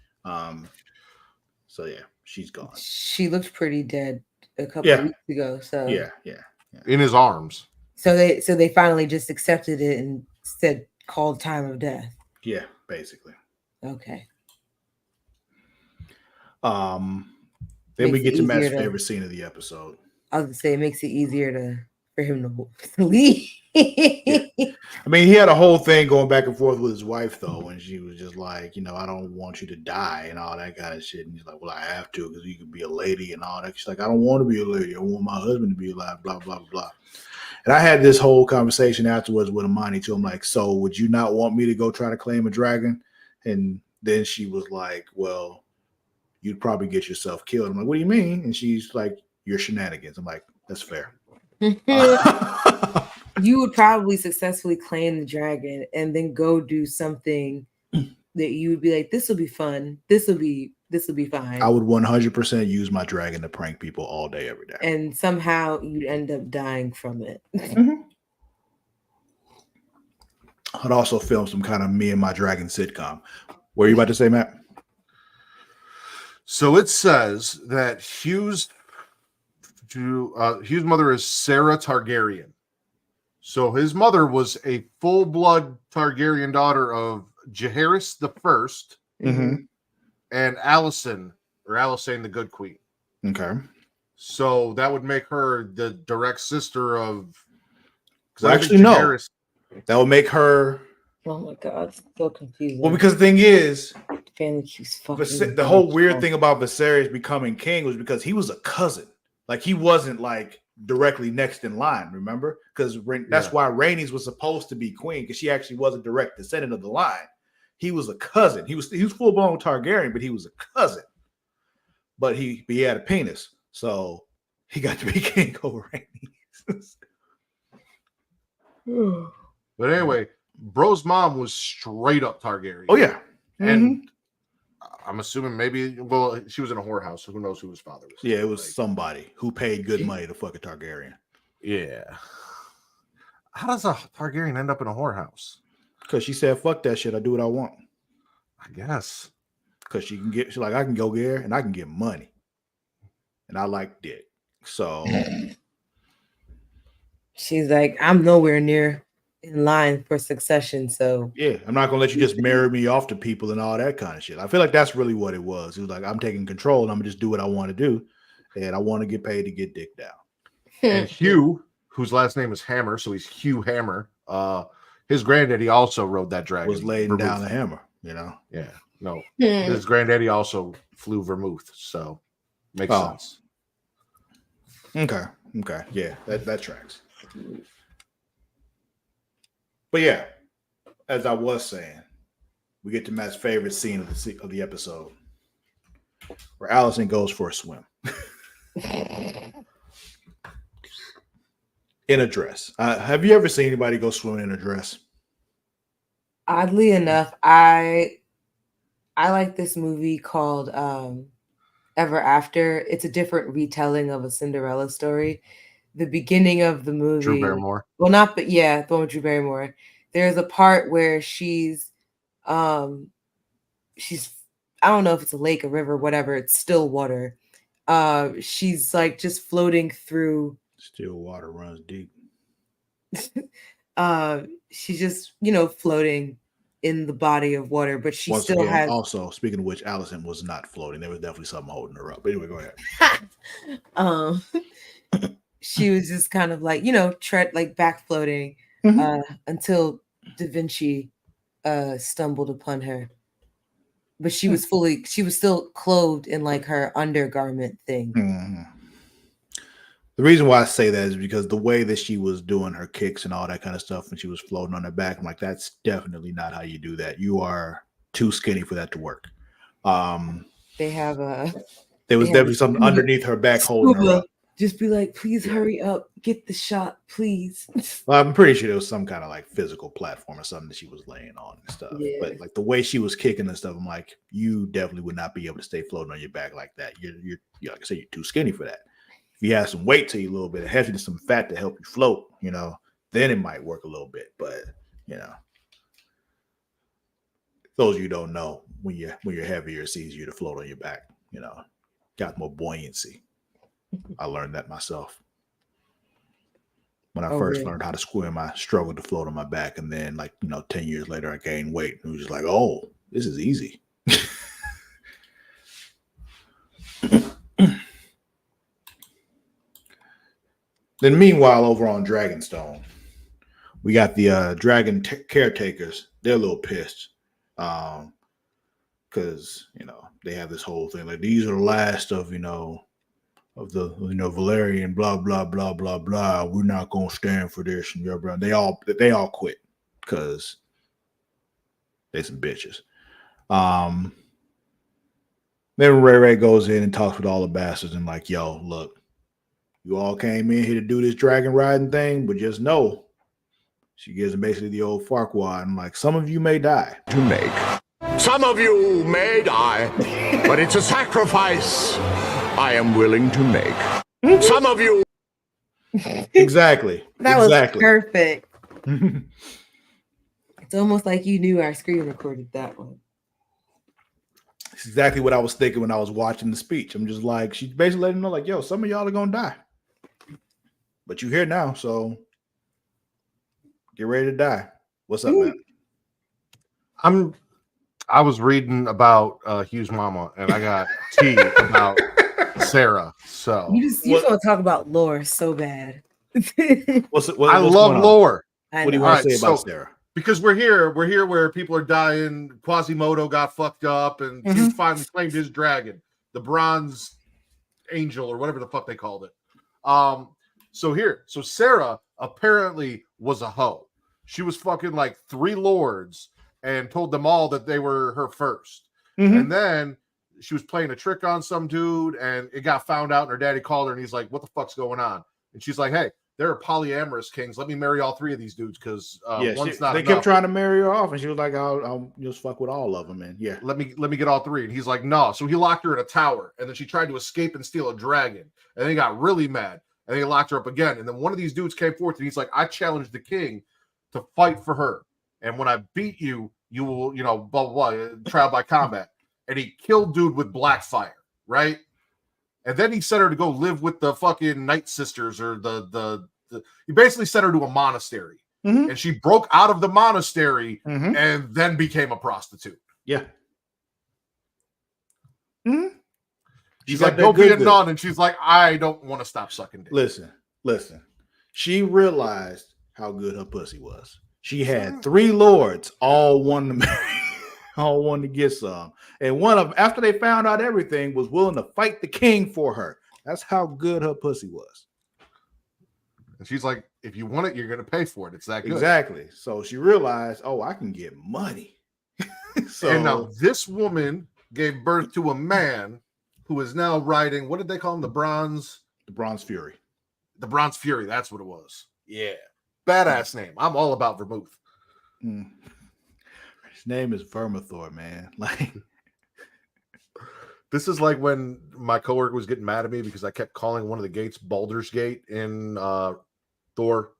So yeah, she's gone. She looked pretty dead a couple of weeks ago. So yeah, in his arms. So they finally just accepted it and said called time of death. Yeah, basically. Okay. Then we get to Matt's favorite scene of the episode. I was gonna say it makes it easier for him to leave. Yeah. I mean, he had a whole thing going back and forth with his wife, though, when she was just like, I don't want you to die and all that kind of shit. And he's like, well, I have to because you can be a lady and all that. She's like, I don't want to be a lady. I want my husband to be alive, blah, blah, blah. And I had this whole conversation afterwards with Amani too. I'm like, so would you not want me to go try to claim a dragon? And then she was like, well, you'd probably get yourself killed. I'm like, what do you mean? And she's like, your shenanigans. I'm like, that's fair. You would probably successfully claim the dragon and then go do something that you would be like, this will be fun. This will be fine. I would 100% use my dragon to prank people all day, every day. And somehow you'd end up dying from it. Mm-hmm. I'd also film some kind of me and my dragon sitcom. What are you about to say, Matt? So it says that Hugh's mother is Sarah Targaryen. So his mother was a full-blood Targaryen daughter of Jaehaerys the First and Alicent the Good Queen. Okay. So that would make her the direct sister of. Actually, no. That would make her. Oh my God, so confusing. Well, because the thing is, the whole weird thing about Viserys becoming king was because he was a cousin. Like he wasn't like directly next in line, remember? Because that's why Rhaenys was supposed to be queen, because she actually was a direct descendant of the line. He was a cousin. He was full blown Targaryen, but he was a cousin. But he had a penis, so he got to be king over Rhaenys. But anyway, bro's mom was straight up Targaryen. Oh yeah, and I'm assuming maybe. Well, she was in a whorehouse, so who knows who his father was? Yeah, it was somebody who paid good money to fuck a Targaryen. Yeah. How does a Targaryen end up in a whorehouse? Because she said, "Fuck that shit. I do what I want." I guess. Because she's like, I can go there and I can get money, and I like dick. So she's like, I'm nowhere near in line for succession, so yeah, I'm not gonna let you just marry me off to people and all that kind of shit. I feel like that's really what it was. It was like, I'm taking control and I'm gonna just do what I want to do, and I want to get paid to get dick down. And Hugh, whose last name is Hammer, so he's Hugh Hammer. His granddaddy also rode that dragon. Was laying down the hammer, Yeah, no, his granddaddy also flew vermouth, so makes sense. Okay, yeah, that tracks. But yeah, as I was saying, we get to Matt's favorite scene of the episode, where Allison goes for a swim in a dress. Have you ever seen anybody go swimming in a dress? Oddly enough, I like this movie called Ever After. It's a different retelling of a Cinderella story. The beginning of the movie, Drew Barrymore. Well, not, but yeah, the one with Drew Barrymore. There's a part where she's I don't know if it's a lake, a river, whatever. It's still water. She's like just floating through. Still water runs deep. She's just floating in the body of water, but she Once still again, has. Also, speaking of which, Allison was not floating. There was definitely something holding her up. But anyway, go ahead. She was just kind of like tread like back floating until Da Vinci stumbled upon her. But she was still clothed in like her undergarment thing. Mm-hmm. The reason why I say that is because the way that she was doing her kicks and all that kind of stuff when she was floating on her back, I'm like, that's definitely not how you do that. You are too skinny for that to work. They have there was definitely something underneath her back holding her up. Just be like, please hurry up, get the shot, please. Well, I'm pretty sure there was some kind of like physical platform or something that she was laying on and stuff. Yeah. But like the way she was kicking and stuff, I'm like, you definitely would not be able to stay floating on your back like that. You're like I said, you're too skinny for that. If you have some weight to you a little bit, it has to be some fat to help you float, then it might work a little bit. But those of you who don't know, when you're heavier, it's easier to float on your back. Got more buoyancy. I learned that myself. When I first learned how to swim, I struggled to float on my back. And then 10 years later, I gained weight. And it was just like, oh, this is easy. Then meanwhile, over on Dragonstone, we got the dragon caretakers. They're a little pissed. Because, they have this whole thing. Like, these are the last of the Valerian, blah blah blah blah blah. We're not gonna stand for this, and they all quit because they some bitches. Then Ray goes in and talks with all the bastards and like, yo, look, you all came in here to do this dragon riding thing, but just know, she gives them basically the old Farquaad and like, some of you may die. Some of you may die, but it's a sacrifice I am willing to make. Some of you. Exactly. That was perfect. It's almost like you knew our screen recorded that one. It's exactly what I was thinking when I was watching the speech. I'm just like, she's basically letting them know, like, yo, some of y'all are gonna die. But you're here now, so get ready to die. What's up, man? I was reading about Hugh's mama, and I got tea about Sarah. So you just want to talk about lore so bad. what's I love lore. What do you want to say about Sarah? Because we're here where people are dying. Quasimodo got fucked up, and he finally claimed his dragon, the Bronze Angel, or whatever the fuck they called it. So Sarah apparently was a hoe. She was fucking like 3 lords and told them all that they were her first. And then she was playing a trick on some dude, and it got found out, and her daddy called her, and he's like, what the fuck's going on? And she's like, hey, they're polyamorous kings. Let me marry all three of these dudes because one's not they enough. kept trying to marry her off, and she was like, I'll just fuck with all of them. And yeah, let me get all three. And he's like, no. So he locked her in a tower, and then she tried to escape and steal a dragon, and then he got really mad, and then he locked her up again. And then one of these dudes came forth, and he's like, I challenged the king to fight for her, and when I beat you, you will, blah blah blah, trial by combat. And he killed dude with black fire, right? And then he sent her to go live with the fucking Night Sisters, or he basically sent her to a monastery. Mm-hmm. And she broke out of the monastery Mm-hmm. and then became a prostitute. Yeah. Mm-hmm. She's like, go be a nun. And she's like, I don't want to stop sucking dick. Listen. She realized how good her pussy was. She had 3 lords, all wanting to marry, all wanting to get some. And one of them, after they found out everything, was willing to fight the king for her. That's how good her pussy was. And she's like, if you want it, you're going to pay for it. It's that good. Exactly. So she realized, I can get money. And now this woman gave birth to a man who is now riding, what did they call him? The Bronze Fury. The Bronze Fury. That's what it was. Yeah. Badass name. I'm all about vermouth. Mm. His name is Vermithor, man. Like, this is like when my coworker was getting mad at me because I kept calling one of the gates Baldur's Gate in Thor,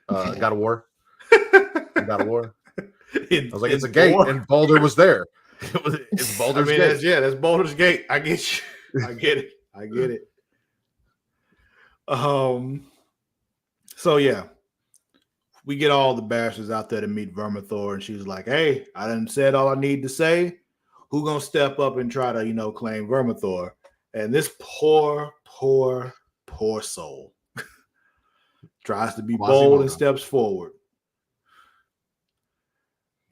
God of War. God of War. I was like, it's a gate, and Baldur was there. It's Baldur's Gate. That's Baldur's Gate. I get you. I get it. So yeah, we get all the bastards out there to meet Vermithor, and she's like, "Hey, I done said all I need to say. Who gonna step up and try to, claim Vermithor?" And this poor soul tries to be bold and steps forward.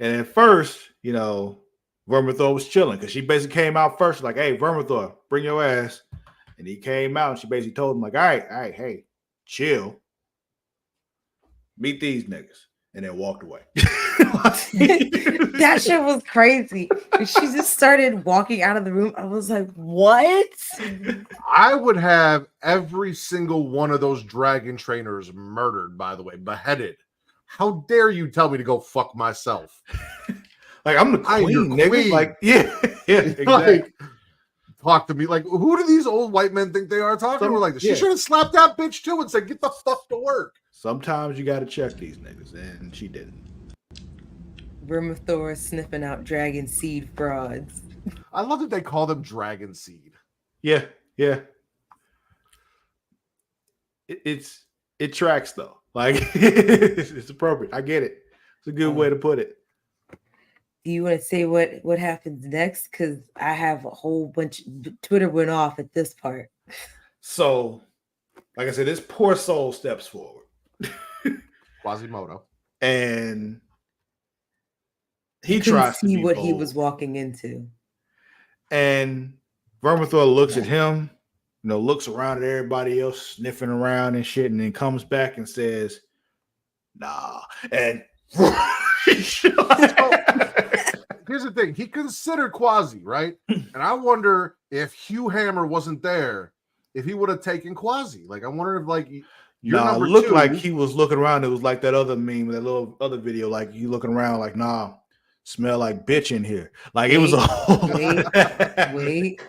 And at first, Vermithor was chilling because she basically came out first, like, "Hey, Vermithor, bring your ass." And he came out and she basically told him, like, all right, hey, chill. Meet these niggas. And then walked away. That shit was crazy. She just started walking out of the room. I was like, what? I would have every single one of those dragon trainers murdered, by the way, beheaded. How dare you tell me to go fuck myself? Like, I'm the queen, nigga. Queen. Like, yeah, exactly. Like, talk to me. Like, who do these old white men think they are talking to her like this? She should have slapped that bitch too and said, get the fuck to work. Sometimes you got to check these niggas, and she didn't. Vermithor sniffing out dragon seed frauds. I love that they call them dragon seed. Yeah. It tracks though. Like, it's appropriate. I get it. It's a good way to put it. Do you want to say what happens next? Because I have a whole bunch. Twitter went off at this part. So, like I said, this poor soul steps forward. Quasimodo. And he tries to see what bold. He was walking into. And Vermithor looks at him, looks around at everybody else sniffing around and shit, and then comes back and says, nah. And here's the thing. He considered Quasi, right? And I wonder if Hugh Hammer wasn't there, if he would have taken Quasi. Like, I wonder if, like, it looked like he was looking around. It was like that other meme, that little other video, like he looking around like, nah, smell like bitch in here. Like, it was a whole... Wait.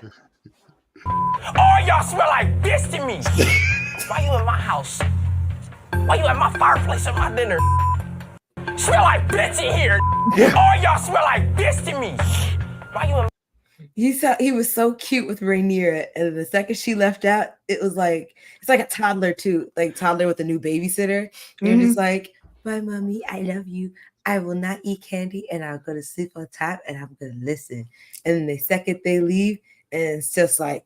Oh, y'all smell like bitch to me. Why you in my house? Why you at my fireplace at my dinner? Smell like bitch in here. Yeah. Oh, y'all smell like bitch to me. Why you in He was so cute with Rhaenyra, and the second she left out, it's like a toddler too, like toddler with a new babysitter. And it's like, bye, mommy, I love you. I will not eat candy, and I'll go to sleep on top, and I'm gonna listen. And then the second they leave, and it's just like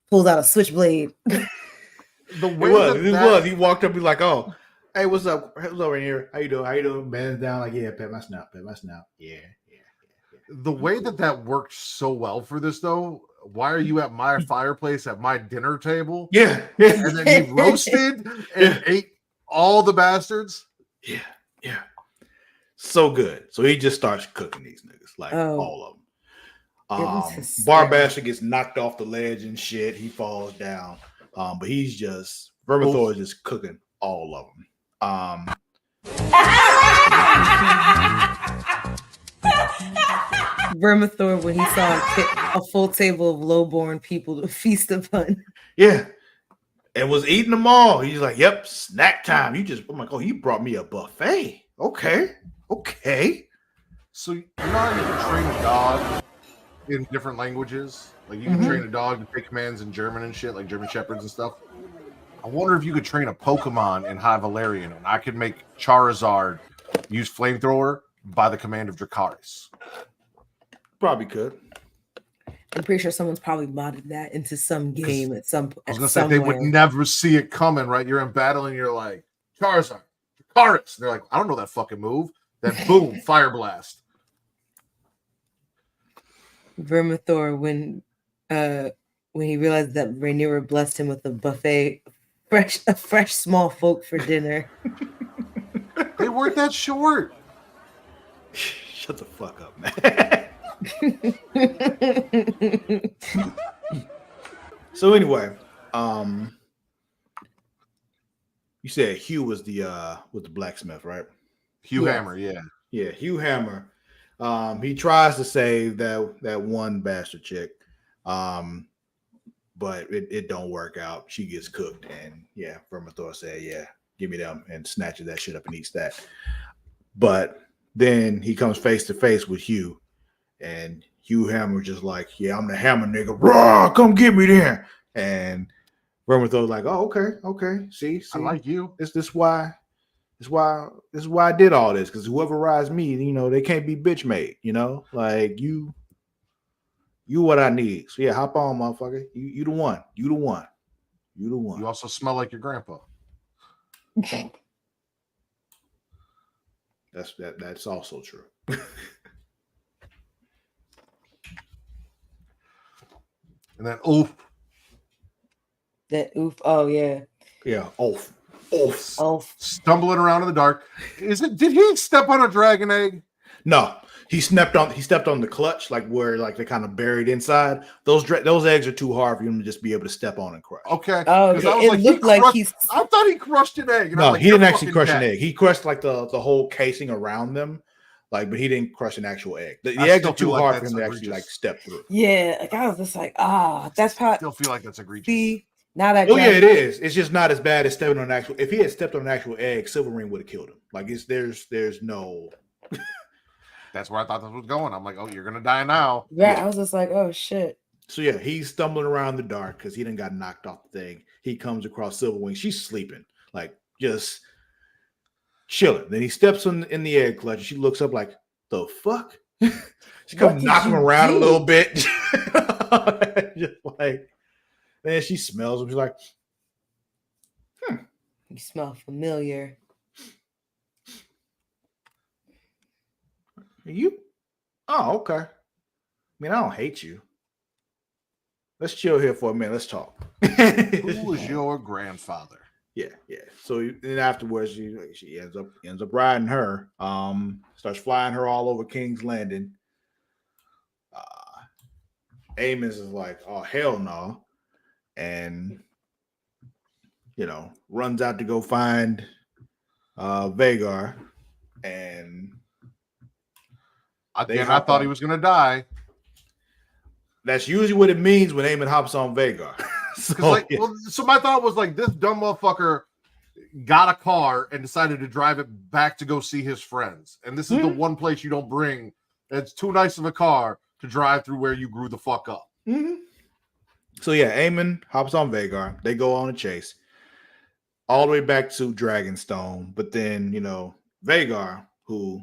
pulls out a switchblade. The way it was. He walked up, he's like, oh, hey, what's up? What's over here? How you doing? Bends down, like, yeah, pat my snout. Yeah. The way that worked so well for this, though, why are you at my fireplace at my dinner table? Yeah. And then he roasted and ate all the bastards. Yeah. So good. So he just starts cooking these niggas, like all of them. Barbasha gets knocked off the ledge and shit. He falls down. But he's just, Vermithor is just cooking all of them. Vermithor, when he saw a full table of lowborn people to feast upon. Yeah. And was eating them all. He's like, yep, snack time. I'm like, oh, you brought me a buffet. Okay. So you know how you can train a dog in different languages? Like you can train a dog to take commands in German and shit, like German Shepherds and stuff. I wonder if you could train a Pokemon in High Valerian, and I could make Charizard use flamethrower by the command of Dracarys. Probably could. I'm pretty sure someone's probably modded that into some game at some point. I was gonna say they would never see it coming, right? You're in battle and you're like, Charizard, Dracarys. They're like, I don't know that fucking move. Then boom, Fire Blast. Vermithor, when he realized that Rhaenyra blessed him with a buffet, fresh small folk for dinner. They weren't that short. Shut the fuck up, man. So anyway, you said Hugh was the blacksmith, right? Hugh Hammer, yeah. Yeah, Hugh Hammer. He tries to save that one bastard chick, but it don't work out. She gets cooked, and yeah, Vermithor said, "Yeah, give me them," and snatches that shit up and eats that. But then he comes face to face with Hugh, and Hugh Hammer just like, "Yeah, I'm the Hammer nigga. Raw, come get me there." And Vermithor's like, "Oh, okay. See, I like you. This is why I did all this, because whoever rides me, they can't be bitch made, like you what I need. So yeah, hop on, motherfucker. You the one. You also smell like your grandpa. That's also true. And then oof. That oof. Oh yeah. Yeah. Oof. Stumbling around in the dark. Did he step on a dragon egg? No. He stepped on the clutch, like where like they're kind of buried inside. Those eggs are too hard for him to just be able to step on and crush. Okay. Oh, okay. I thought he crushed an egg. No, he didn't actually crush an egg. He crushed like the whole casing around them, but he didn't crush an actual egg. The eggs are too hard for him to actually like step through. Yeah, like I was just like, that's probably. I still feel like that's egregious. See, now that. Oh yeah, it is. It's just not as bad as stepping on an actual. If he had stepped on an actual egg, Silverring would have killed him. Like there's no. That's where I thought this was going. I'm like, oh, you're gonna die now. Yeah, I was just like, oh shit. So yeah, he's stumbling around the dark because he done got knocked off the thing. He comes across Silverwing. She's sleeping, like just chilling. Then he steps in the egg clutch. And she looks up like, the fuck? She comes knocking him around a little bit. Just like, then she smells him. She's like, You smell familiar. You? Oh, okay. I mean, I don't hate you. Let's chill here for a minute. Let's talk. Who was your grandfather? Yeah. So then afterwards, she ends up riding her. Starts flying her all over King's Landing. Amos is like, oh hell no, and runs out to go find Vhagar, and again, I thought he was gonna die. That's usually what it means when Aemon hops on Vhagar. So my thought was like, this dumb motherfucker got a car and decided to drive it back to go see his friends. And this is the one place you don't bring. It's too nice of a car to drive through where you grew the fuck up. Mm-hmm. So yeah, Aemon hops on Vhagar. They go on a chase all the way back to Dragonstone. But then, Vhagar, who,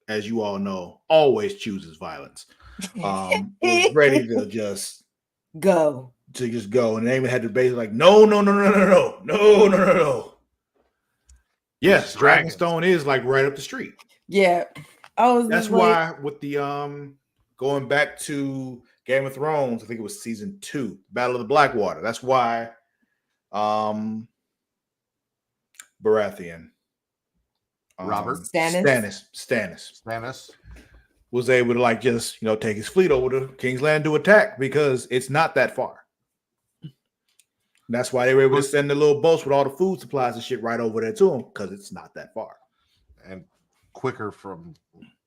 as you all know, always chooses violence, was ready to just go. And Aemon had to basically like, no. Yes, Dragonstone is like right up the street. Yeah. That's why with the going back to Game of Thrones, I think it was season 2, Battle of the Blackwater. That's why Baratheon, Stannis was able to like just take his fleet over to King's Land to attack because it's not that far. That's why they were able to send the little boats with all the food supplies and shit right over there to them because it's not that far and quicker from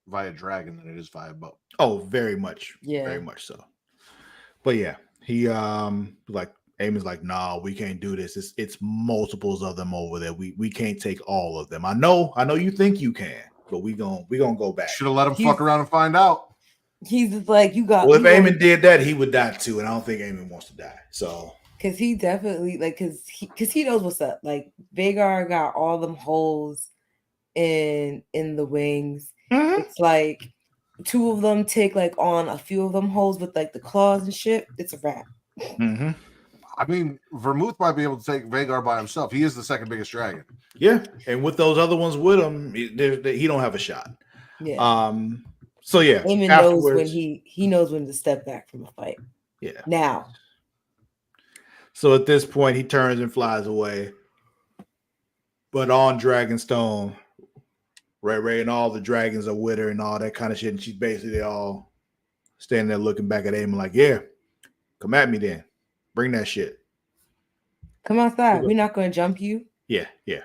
via dragon than it is via boat. Oh, very much, Yeah. very much so. But yeah, he like Eamon's like, nah, we can't do this. It's multiples of them over there. We can't take all of them. I know you think you can, but we gonna go back. Should have let him fuck around and find out. He's just like, you got. Well, if Eamon did that, he would die too, and I don't think Eamon wants to die. So, because he definitely like, because he knows what's up. Like Vagar got all them holes in the wings. mm-hmm. It's like 2 of them take like on a few of them holes with like the claws and shit. It's a wrap. Mm-hmm. I mean, Vermouth might be able to take Vagar by himself. He is the second biggest dragon. Yeah, and with those other ones with him, he don't have a shot. Yeah. So yeah, Eamon knows when he knows when to step back from a fight. Yeah. Now. So at this point, he turns and flies away. But on Dragonstone, Ray and all the dragons are with her and all that kind of shit, and she's basically all standing there looking back at Eamon like, "Yeah, come at me then, bring that shit. Come outside. We're not going to jump you." Yeah. Did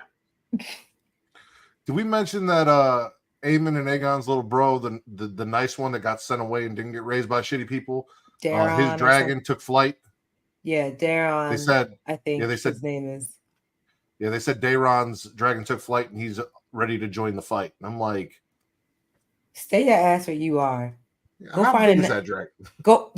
we mention that Eamon and Aegon's little bro, the nice one that got sent away and didn't get raised by shitty people, his dragon took flight? Yeah, Daron. They said, I think they said, his name is. Yeah, they said Daron's dragon took flight and he's ready to join the fight. And I'm like, stay your ass where you are. Go find that dragon. Go.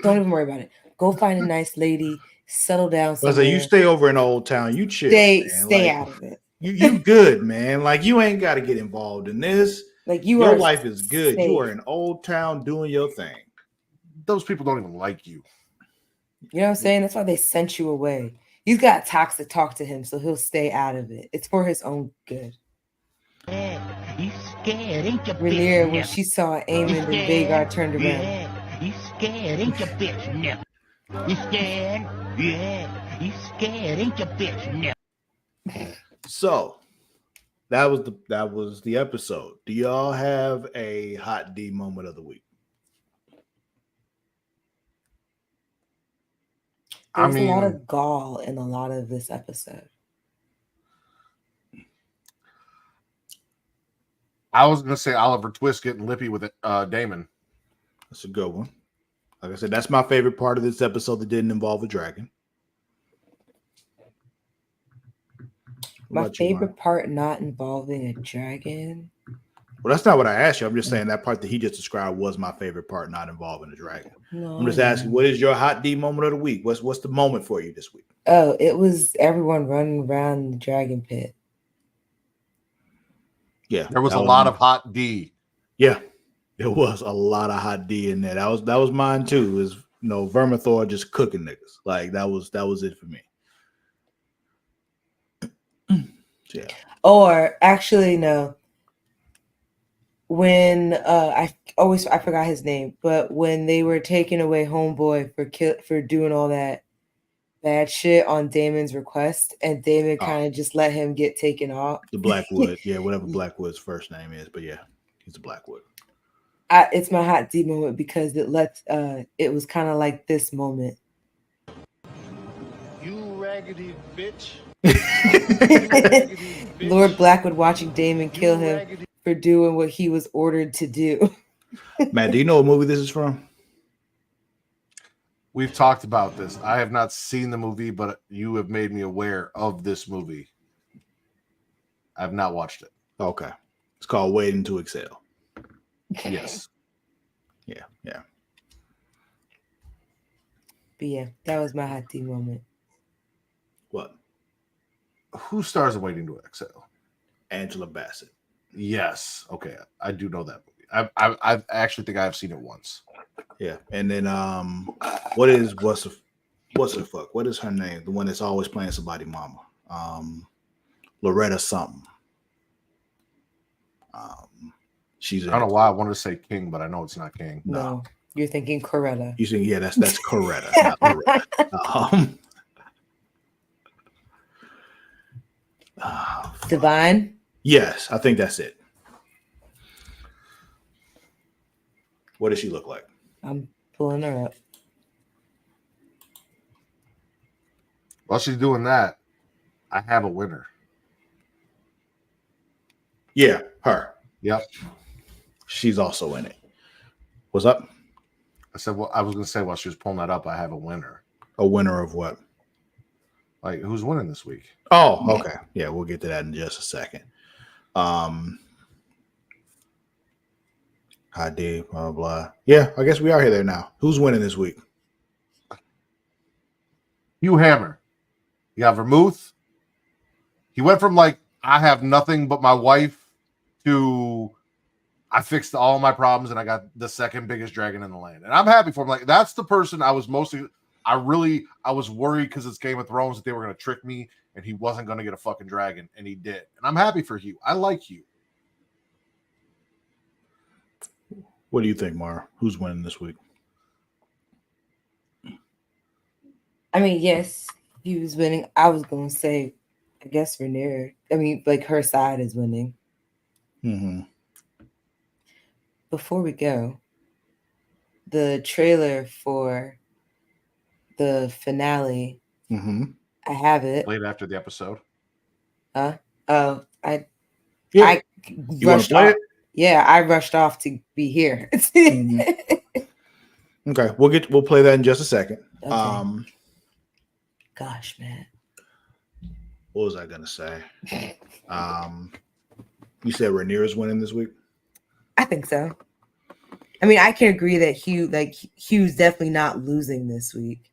Don't even worry about it. Go find a nice lady. Settle down. So you stay over in Old Town. You chill. Stay out of it. You good, man. Like you ain't got to get involved in this. Like your life is good. safe. You are in Old Town doing your thing. Those people don't even like you. You know what I'm saying? That's why they sent you away. He's got Tox to talk to him, so he'll stay out of it. It's for his own good. You scared, ain't you, Rhaenyra, bitch? when she saw Aemon and Vagar turned around. Yeah, you scared, ain't you, bitch? No. You scared? Yeah, you scared, ain't you, bitch? No. So that was the episode. Do y'all have a hot D moment of the week? There's a lot of gall in a lot of this episode. I was gonna say Oliver Twist getting lippy with Daemon. That's a good one. Like I said, that's my favorite part of this episode that didn't involve a dragon. My favorite part not involving a dragon. Well, that's not what I asked you. I'm just saying that part that he just described was my favorite part, not involving a dragon. No, I'm just asking, what is your hot D moment of the week? What's the moment for you this week? Oh, it was everyone running around the dragon pit. Yeah, there was a lot of hot D. Yeah, there was a lot of hot D in there. That was mine too. Is Vermithor just cooking niggas. Like that was it for me. Yeah. Or actually, no. When I forgot his name, but when they were taking away Homeboy for doing all that bad shit on Damon's request, and Damon kind of just let him get taken off. The Blackwood, yeah, whatever Blackwood's first name is, but yeah, he's a Blackwood. It's my hot D moment because it was kind of like this moment. You raggedy bitch. Lord Blackwood watching Damon kill him for doing what he was ordered to do. Matt, do you know what movie this is from? We've talked about this. I have not seen the movie, but you have made me aware of this movie. I've not watched it. Okay. It's called Waiting to Exhale. Yes. Yeah. But yeah, that was my hot D moment. What? Who stars in Waiting to Exhale? Angela Bassett. Yes. Okay. I do know that movie. I actually think I have seen it once. Yeah. And then what is her name? The one that's always playing somebody mama. Loretta something. She's I don't know why I wanted to say King, but I know it's not King. No. You're thinking Coretta. You think that's Coretta, not Loretta. Divine? Yes, I think that's it. What does she look like? I'm pulling her up. While she's doing that, I have a winner. Yeah, her. Yep. She's also in it. What's up? I said, well, I was going to say while she was pulling that up, I have a winner. A winner of what? Like, who's winning this week? Oh, okay. Yeah, we'll get to that in just a second. Hi, D, blah, blah. Yeah, I guess we are here now. Who's winning this week? Hugh Hammer. You got Vermouth. He went from like, I have nothing but my wife to I fixed all my problems and I got the second biggest dragon in the land. And I'm happy for him. Like, that's the person I was mostly, I was worried because it's Game of Thrones that they were going to trick me and he wasn't going to get a fucking dragon. And he did. And I'm happy for Hugh. I like Hugh. What do you think, Mara? Who's winning this week? I mean, yes, he was winning. I was going to say, I guess Rhaenyra. I mean, like her side is winning. Mm-hmm. Before we go, the trailer for the finale, Mm-hmm. I have it. Late after the episode. Huh? Oh, I You want rushed to play off. it? Yeah, I rushed off to be here. Okay, we'll play that in just a second. Okay. Gosh, man. What was I gonna say? You said Rhaenyra's winning this week? I think so. I mean, I can agree that Hugh's definitely not losing this week.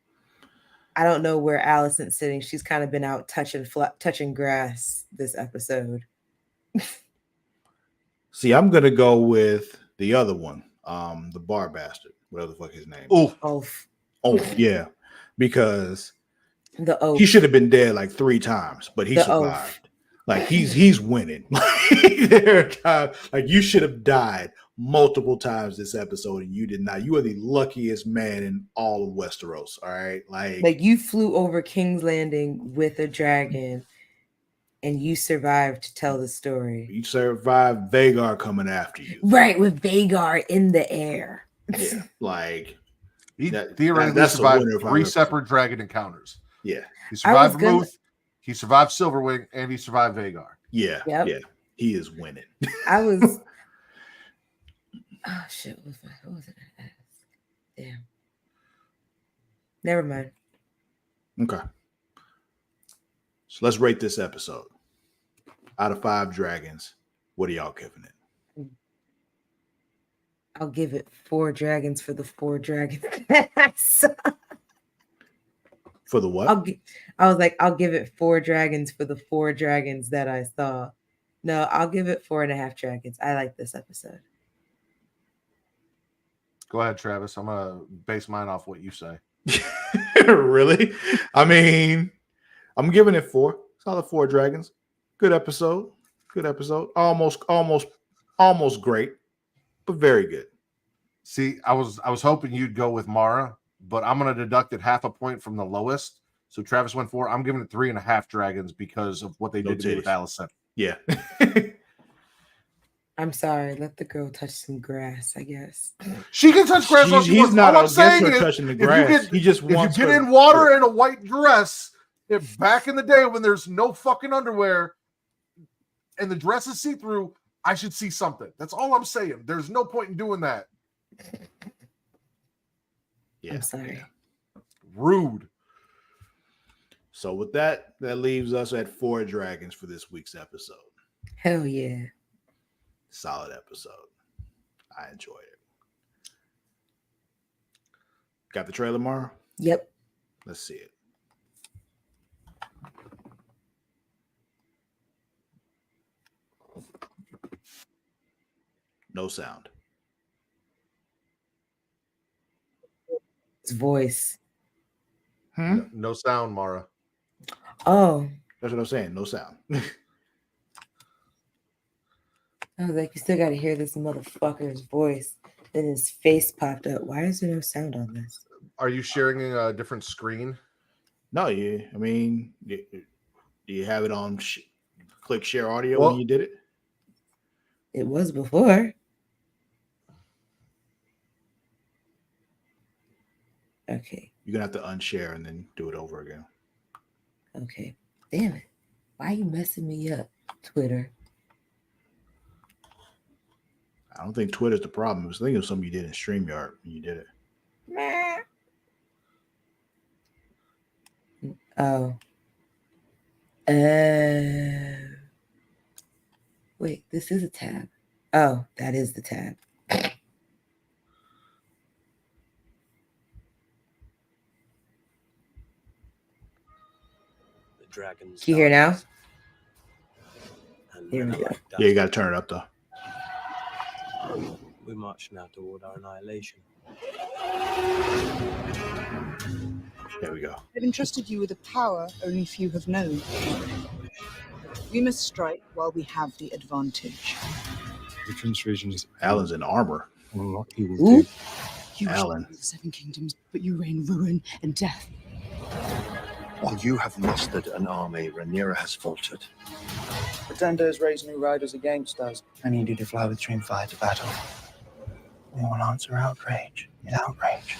I don't know where Allison's sitting. She's kind of been out touching grass this episode. See, I'm gonna go with the other one, the bar bastard, whatever the fuck his name. Oh, Yeah, because the oath. he should have been dead like 3 times, but he survived. Like he's winning. There are times, like you should have died multiple times this episode, and you did not. You are the luckiest man in all of Westeros. All right, like you flew over King's Landing with a dragon, and you survived to tell the story. You survived Vhagar coming after you, right? With Vhagar in the air. Yeah, like he theoretically survived 3 separate dragon encounters. Yeah, he survived Vermouth, he survived Silverwing, and he survived Vhagar. Yeah, yeah, he is winning. I was. Oh shit! What was it? Damn. Never mind. Okay. So let's rate this episode. Out of 5 dragons, what are y'all giving it? I'll give it 4 dragons for the 4 dragons. For the what? I'll give it 4 dragons for the 4 dragons that I saw. No, I'll give it 4.5 dragons. I like this episode. Go ahead, Travis. I'm gonna base mine off what you say. Really? I mean, I'm giving it 4. Solid 4 dragons. Good episode. Good episode. Almost great, but very good. See, I was hoping you'd go with Mara, but I'm gonna deduct it 0.5 point from the lowest. So Travis went 4. I'm giving it 3.5 dragons because of what they did to me with Allison. Yeah. I'm sorry. Let the girl touch some grass, I guess. She can touch grass. He's not all I'm saying is, touching the grass. He just wants if you get in water in a white dress, back in the day when there's no fucking underwear and the dress is see-through, I should see something. That's all I'm saying. There's no point in doing that. Yeah. I'm sorry. Yeah. Rude. So with that leaves us at 4 dragons for this week's episode. Hell yeah. Solid episode. I enjoyed it. Got the trailer, Mara? Yep. Let's see it. No sound. His voice. No sound, Mara. Oh. That's what I'm saying. No sound. I was like, you still got to hear this motherfucker's voice. Then his face popped up. Why is there no sound on this? Are you sharing a different screen? No, I mean, do you have it on click share audio when you did it? It was before. Okay. You're going to have to unshare and then do it over again. Okay. Damn it. Why you messing me up, Twitter? I don't think Twitter's the problem. I was thinking of something you did in StreamYard when you did it. Oh. Wait, this is a tab. Oh, that is the tab. Dragons. Can you hear now? Here we go. Yeah, you got to turn it up, though. We march now toward our annihilation. There we go. I've entrusted you with a power only few have known. We must strike while we have the advantage. The transfusion is Alan's in armor. what he will Ooh. do. You Alan. rule the Seven Kingdoms, but you reign ruin and death. While you have mustered an army, Rhaenyra has faltered. Pretenders raise new riders against us. I need you to fly with Dreamfire to battle. We will answer outrage with outrage.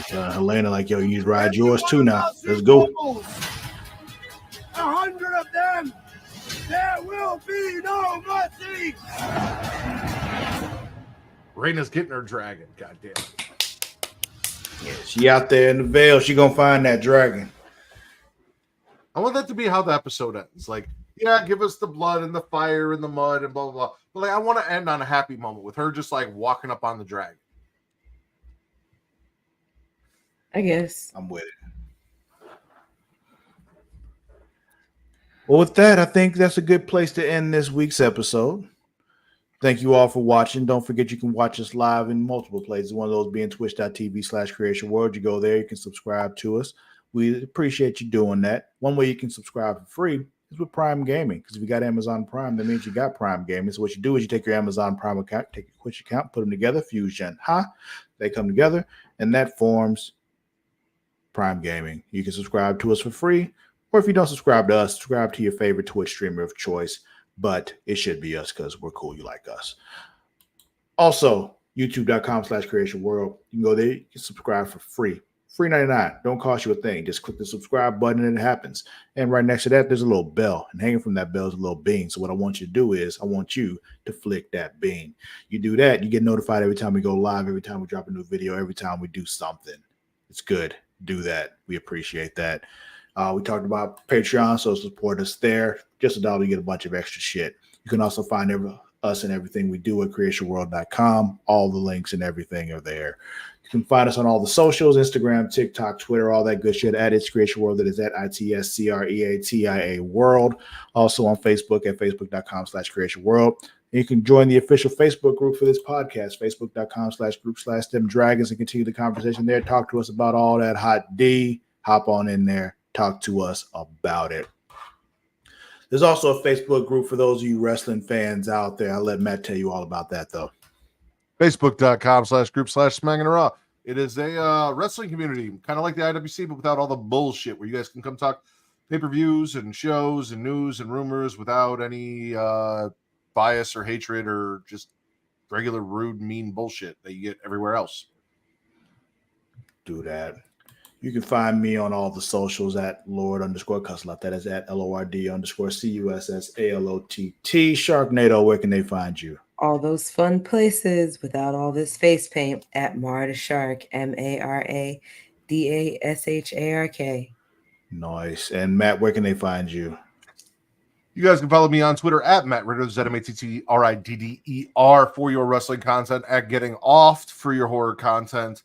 Helena, like, yo, you ride yours too now. Let's go. 100 of them! There will be no mercy! Rhaena's getting her dragon. Goddamn. Yeah, she out there in the veil. She gonna find that dragon. I want that to be how the episode ends. Like, yeah, give us the blood and the fire and the mud and blah, blah, blah. But like, I want to end on a happy moment with her just like walking up on the dragon. I guess. I'm with it. Well, with that, I think that's a good place to end this week's episode. Thank you all for watching. Don't forget you can watch us live in multiple places. One of those being twitch.tv/Creation World. You go there, you can subscribe to us. We appreciate you doing that. One way you can subscribe for free is with Prime Gaming, because if you got Amazon Prime, that means you got Prime Gaming. So what you do is you take your Amazon Prime account, take your Twitch account, put them together, Fusion, they come together, and that forms Prime Gaming. You can subscribe to us for free, or if you don't subscribe to us, subscribe to your favorite Twitch streamer of choice, but it should be us because we're cool. You like us. Also, youtube.com/Creation World. You can go there, you can subscribe for free. Free 99. Don't cost you a thing. Just click the subscribe button and it happens. And right next to that, there's a little bell. And hanging from that bell is a little bean. So what I want you to do is I want you to flick that bean. You do that, you get notified every time we go live, every time we drop a new video, every time we do something. It's good. Do that. We appreciate that. We talked about Patreon, so support us there. Just $1, you get a bunch of extra shit. You can also find us and everything we do at creationworld.com. All the links and everything are there. You can find us on all the socials, Instagram, TikTok, Twitter, all that good shit at It's Creation World. That is at ITSCREATIA World. Also on Facebook at facebook.com/Creation World. And you can join the official Facebook group for this podcast, facebook.com/group/Them Dragons, and continue the conversation there. Talk to us about all that hot D. Hop on in there. Talk to us about it. There's also a Facebook group for those of you wrestling fans out there. I'll let Matt tell you all about that, though. Facebook.com/group/SmackingRaw. It is a wrestling community, kind of like the IWC, but without all the bullshit, where you guys can come talk pay-per-views and shows and news and rumors without any bias or hatred or just regular rude, mean bullshit that you get everywhere else. Do that. You can find me on all the socials at Lord_Cusslott. That is at LORD_CUSSALOTT. Sharknado, where can they find you? All those fun places without all this face paint at Marta Shark, MARADASHARK. Nice. And Matt, where can they find you? You guys can follow me on Twitter at Matt Ridder, ZMATTRIDDER, for your wrestling content, at Getting Off for your horror content.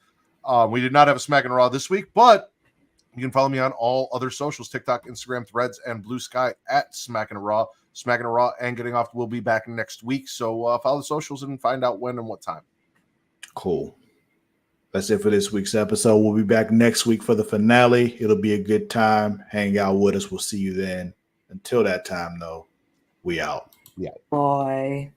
We did not have a Smack and Raw this week, but you can follow me on all other socials, TikTok, Instagram, Threads, and Blue Sky at Smack and Raw. Smack and Raw and Getting Off will be back next week. So follow the socials and find out when and what time. Cool. That's it for this week's episode. We'll be back next week for the finale. It'll be a good time. Hang out with us. We'll see you then. Until that time, though, we out. Yeah. Boy.